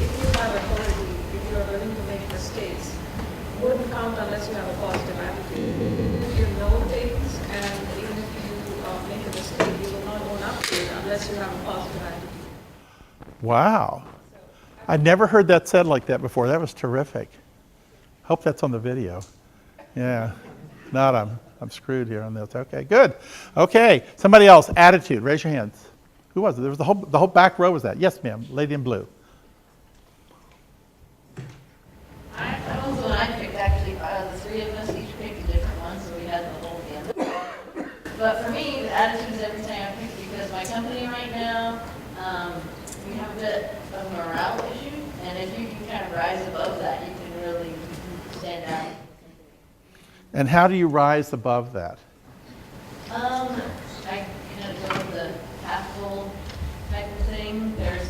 if you have authority, if you are willing to make mistakes, wouldn't count unless you have a positive attitude. If you know things and even if you make a mistake, you will not own up to it unless you have a positive attitude. Wow. I never heard that said like that before. That was terrific. Hope that's on the video. Yeah. Not, I'm screwed here on this. Okay, good. Okay, somebody else. Attitude. Raise your hands. Who was it? There was the whole back row was that. Yes, ma'am. Lady in blue. That was the one I picked, actually. The three of us each picked a different one, so we had the whole gamut. But for me, the attitude is everything I picked because my company right now, we have a bit of a morale issue, and if you can kind of rise above that, you can really stand out. And how do you rise above that? I kind of go with the half-full type of thing. There's,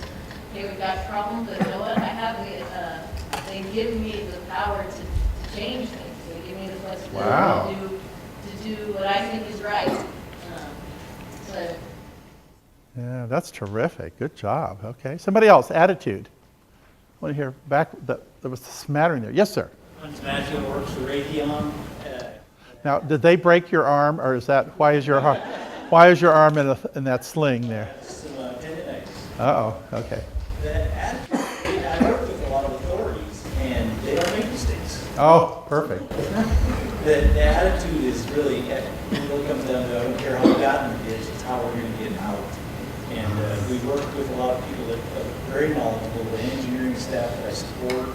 okay, we've got problems, but you know what? I have the, they give me the power to change things. They give me the flexibility to do what I think is right. So. Yeah, that's terrific. Good job. Okay, somebody else. Attitude. I want to hear back. There was a smattering there. Yes, sir. I'm Sebastian, works for Raytheon. Now, did they break your arm, or is that why is your arm in that sling there? Some tendonitis. Uh-oh. Okay. The attitude, I work with a lot of authorities, and they don't make mistakes. Oh, perfect. The attitude is really, it really comes down to, I don't care how gotten it is, it's how we're going to get out. And we work with a lot of people that are very knowledgeable, the engineering staff that I support.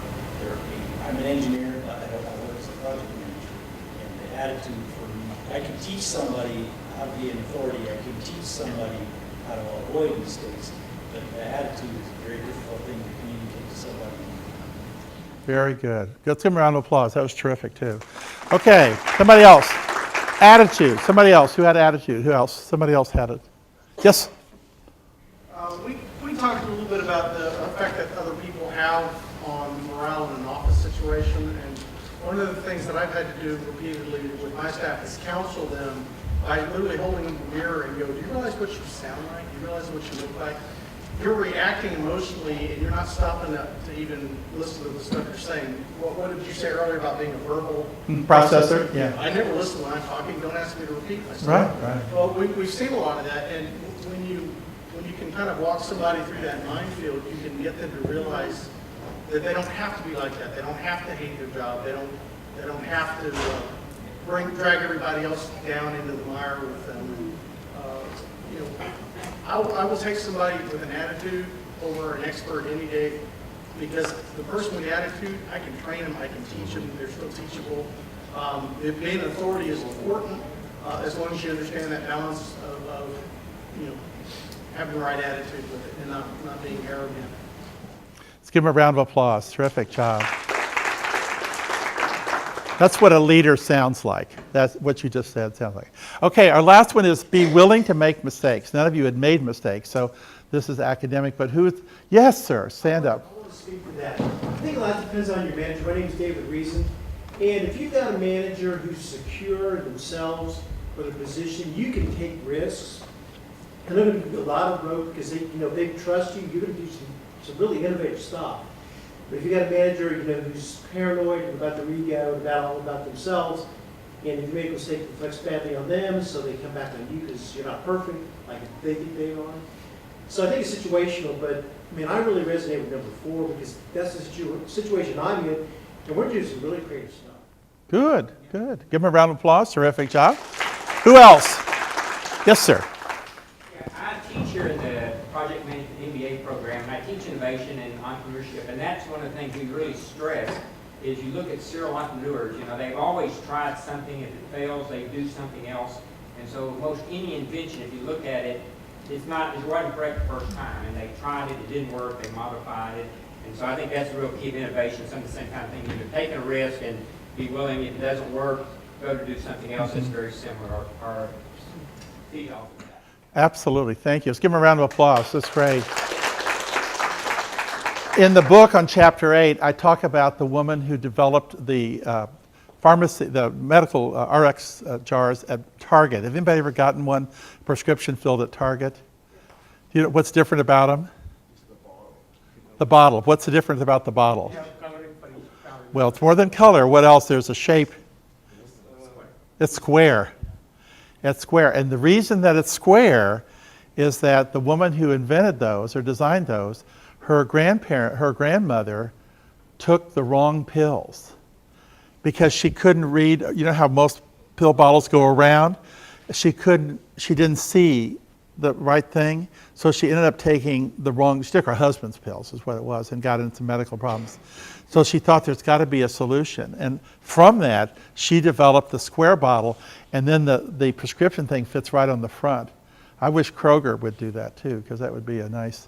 I'm an engineer, I work as a project manager. And the attitude for me, I can teach somebody how to be an authority, I can teach somebody how to avoid mistakes, but the attitude is a very difficult thing to communicate to somebody. Very good. Let's give them a round of applause. That was terrific, too. Okay, somebody else. Attitude. Somebody else. Who had attitude? Who else? Somebody else had it. Yes? We talked a little bit about the effect that other people have on morale in an office situation, and one of the things that I've had to do repeatedly with my staff is counsel them by literally holding them in the mirror and go, do you realize what you sound like? Do you realize what you look like? You're reacting emotionally and you're not stopping to even listen to the stuff you're saying. What did you say earlier about being a verbal Processor? Yeah. I never listen when I'm talking. Don't ask me to repeat myself. Right. Well, we've seen a lot of that, and when you can kind of walk somebody through that minefield, you can get them to realize that they don't have to be like that. They don't have to hate their job. They don't have to drag everybody else down into the mire with them. I will take somebody with an attitude over an expert any day, because the person with the attitude, I can train them, I can teach them, they're still teachable. Being an authority is important, as long as you understand that balance of having the right attitude with it and not being arrogant. Let's give him a round of applause. Terrific job. That's what a leader sounds like. That's what you just said sounds like. Okay, our last one is be willing to make mistakes. None of you had made mistakes, so this is academic, but who's, yes, sir, stand up. I want to speak to that. I think a lot depends on your manager. My name is David Reason. And if you've got a manager who's secure in themselves for the position, you can take risks. And they're going to do a lot of growth because they trust you. You're going to do some really innovative stuff. But if you got a manager, who's paranoid about their ego, all about themselves, and if you make a mistake, it reflects badly on them, so they come back on you because you're not perfect, like they think they are. So I think it's situational, but I really resonate with number 4 because that's the situation I'm in, and we're doing some really creative stuff. Good, good. Give him a round of applause. Terrific job. Who else? Yes, sir. I'm a teacher in the Project Management MBA program, and I teach innovation and entrepreneurship, and that's one of the things we really stress is you look at serial entrepreneurs, they've always tried something. If it fails, they do something else. And so most any invention, if you look at it, it wasn't correct the first time, and they tried it, it didn't work, they modified it. And so I think that's the real key of innovation, some of the same kind of thing. You're taking a risk and be willing, if it doesn't work, go to do something else that's very similar or feed off of that. Absolutely, thank you. Let's give him a round of applause. That's great. In the book on chapter 8, I talk about the woman who developed the the medical RX jars at Target. Have anybody ever gotten one prescription filled at Target? Do you know what's different about them? The bottle. What's the difference about the bottle? Well, it's more than color. What else? There's a shape. It's square. It's square. And the reason that it's square is that the woman who invented those or designed those, her grandmother took the wrong pills because she couldn't read. You know how most pill bottles go around? She didn't see the right thing, so she ended up taking the wrong, she took her husband's pills is what it was, and got into medical problems. So she thought there's got to be a solution. And from that, she developed the square bottle, and then the prescription thing fits right on the front. I wish Kroger would do that too, because that would be a nice,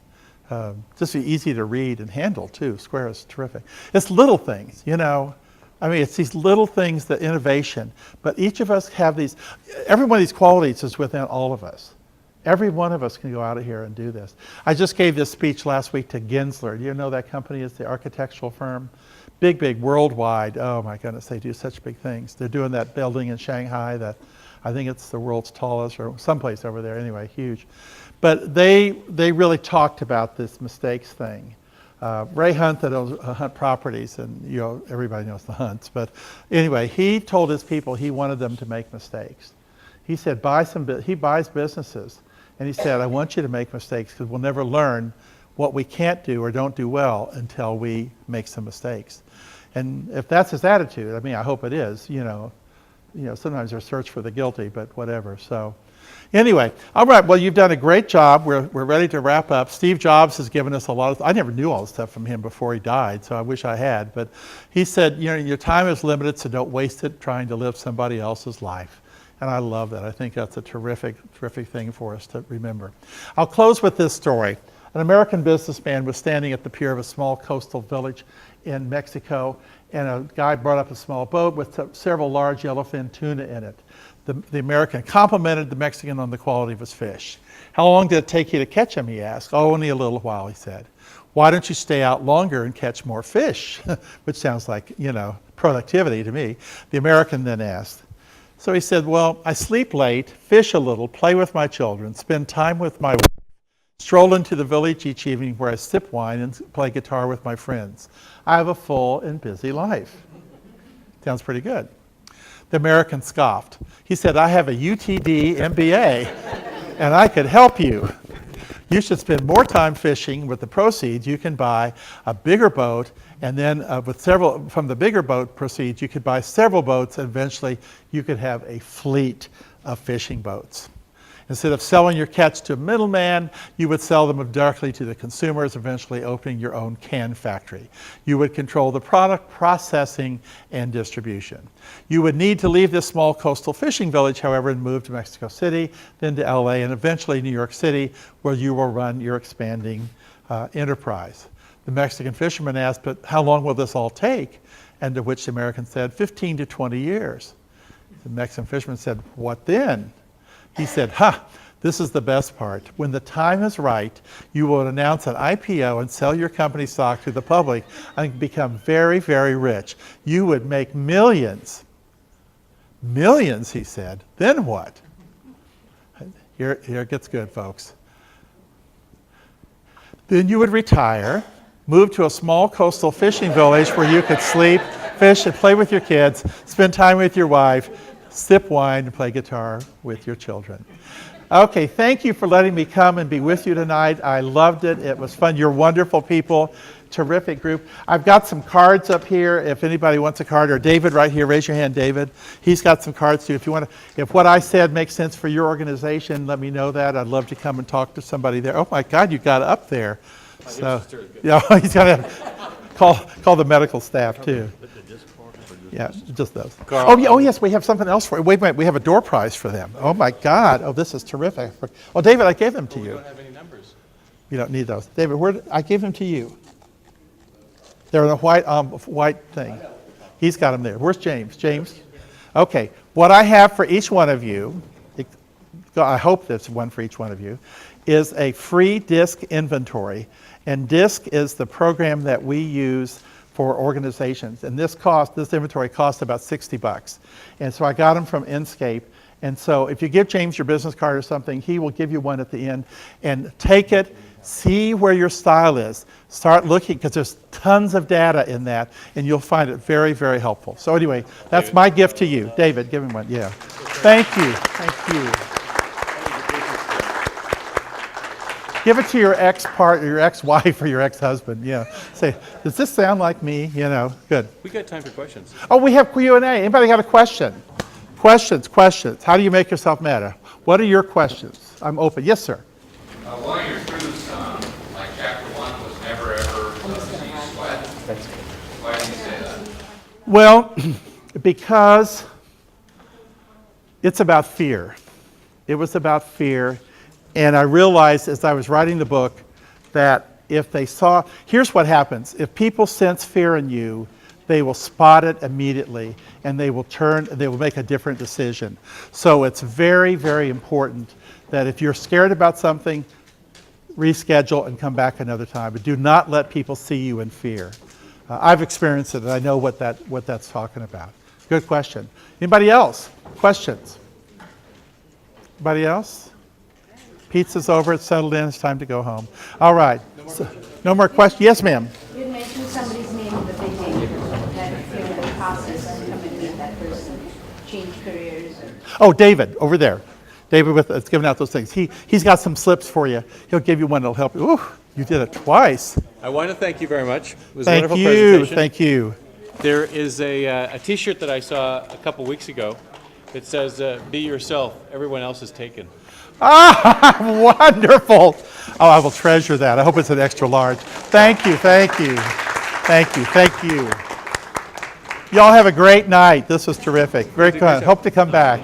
just be easy to read and handle too. Square is terrific. It's little things, it's these little things, that innovation. But each of us have these, every one of these qualities is within all of us. Every one of us can go out of here and do this. I just gave this speech last week to Gensler. Do you know that company is the architectural firm? Big, worldwide. Oh my goodness, they do such big things. They're doing that building in Shanghai that I think it's the world's tallest, or someplace over there, anyway, huge. But they really talked about this mistakes thing. Ray Hunt that owns Hunt Properties, and everybody knows the Hunts, but anyway, he told his people he wanted them to make mistakes. He said he buys businesses, and he said, I want you to make mistakes because we'll never learn what we can't do or don't do well until we make some mistakes. And if that's his attitude, I hope it is, sometimes there's search for the guilty, but whatever. So anyway, all right, well, you've done a great job. We're ready to wrap up. Steve Jobs has given us a lot of, I never knew all this stuff from him before he died, so I wish I had. But he said, your time is limited, so don't waste it trying to live somebody else's life. And I love that. I think that's a terrific thing for us to remember. I'll close with this story. An American businessman was standing at the pier of a small coastal village in Mexico, and a guy brought up a small boat with several large yellowfin tuna in it. The American complimented the Mexican on the quality of his fish. How long did it take you to catch him, he asked. Oh, only a little while, he said. Why don't you stay out longer and catch more fish? Which sounds like, productivity to me. The American then asked. So he said, well, I sleep late, fish a little, play with my children, spend time with my wife, stroll into the village each evening where I sip wine and play guitar with my friends. I have a full and busy life. Sounds pretty good. The American scoffed. He said, I have a UTD MBA, and I could help you. You should spend more time fishing. With the proceeds, you can buy a bigger boat, and then from the bigger boat proceeds, you could buy several boats, and eventually you could have a fleet of fishing boats. Instead of selling your catch to a middleman, you would sell them directly to the consumers, eventually opening your own can factory. You would control the product processing and distribution. You would need to leave this small coastal fishing village, however, and move to Mexico City, then to LA, and eventually New York City, where you will run your expanding enterprise. The Mexican fisherman asked, but how long will this all take? And to which the American said, 15 to 20 years. The Mexican fisherman said, what then? He said, this is the best part. When the time is right, you will announce an IPO and sell your company stock to the public and become very, very rich. You would make millions. Millions, he said. Then what? Here it gets good, folks. Then you would retire, move to a small coastal fishing village where you could sleep, fish, and play with your kids, spend time with your wife, sip wine, and play guitar with your children. Okay, thank you for letting me come and be with you tonight. I loved it. It was fun. You're wonderful people. Terrific group. I've got some cards up here if anybody wants a card, or David right here. Raise your hand, David. He's got some cards too. If you want to, if what I said makes sense for your organization, let me know that. I'd love to come and talk to somebody there. Oh my God, you got up there. So, yeah, he's got to call the medical staff too. Yeah, just those. Oh yes, we have something else for you. Wait a minute, we have a door prize for them. Oh my God, oh this is terrific. Oh David, I gave them to you. We don't have any numbers. You don't need those. David, I gave them to you. They're in a white thing. He's got them there. Where's James? James? Okay, what I have for each one of you, I hope there's one for each one of you, is a free disc inventory. And disc is the program that we use for organizations. And this inventory costs about $60. And so I got them from Inscape. And so if you give James your business card or something, he will give you one at the end. And take it, see where your style is. Start looking, because there's tons of data in that, and you'll find it very, very helpful. So anyway, that's my gift to you. David, give him one, yeah. Thank you, thank you. Give it to your ex-partner, your ex-wife, or your ex-husband, yeah. Say, does this sound like me? You know, good. We got time for questions. Oh, we have Q&A. Anybody got a question? Questions. How do you make yourself matter? What are your questions? I'm open. Yes, sir. One of your truths, like chapter 1, was never ever see sweat. Why do you say that? Well, because it's about fear. It was about fear. And I realized as I was writing the book that if they saw, here's what happens. If people sense fear in you, they will spot it immediately, and they will make a different decision. So it's very, very important that if you're scared about something, reschedule and come back another time. But do not let people see you in fear. I've experienced it, and I know what that's talking about. Good question. Anybody else? Questions? Anybody else? Pizza's over, it's settled in, it's time to go home. All right. No more questions? Yes, ma'am. You mentioned somebody's name in the beginning, that if you're in the process and come and meet that person, change careers. Oh, David, over there. David is giving out those things. He's got some slips for you. He'll give you one that'll help you. Ooh, you did it twice. I want to thank you very much. It was thank a wonderful you, presentation. Thank you. There is a T-shirt that I saw a couple weeks ago. It says, be yourself, everyone else is taken. Ah, wonderful. Oh, I will treasure that. I hope it's an extra large. Thank you, thank you. Thank you, thank you. Y'all have a great night. This was terrific. Very fun. Hope to come back.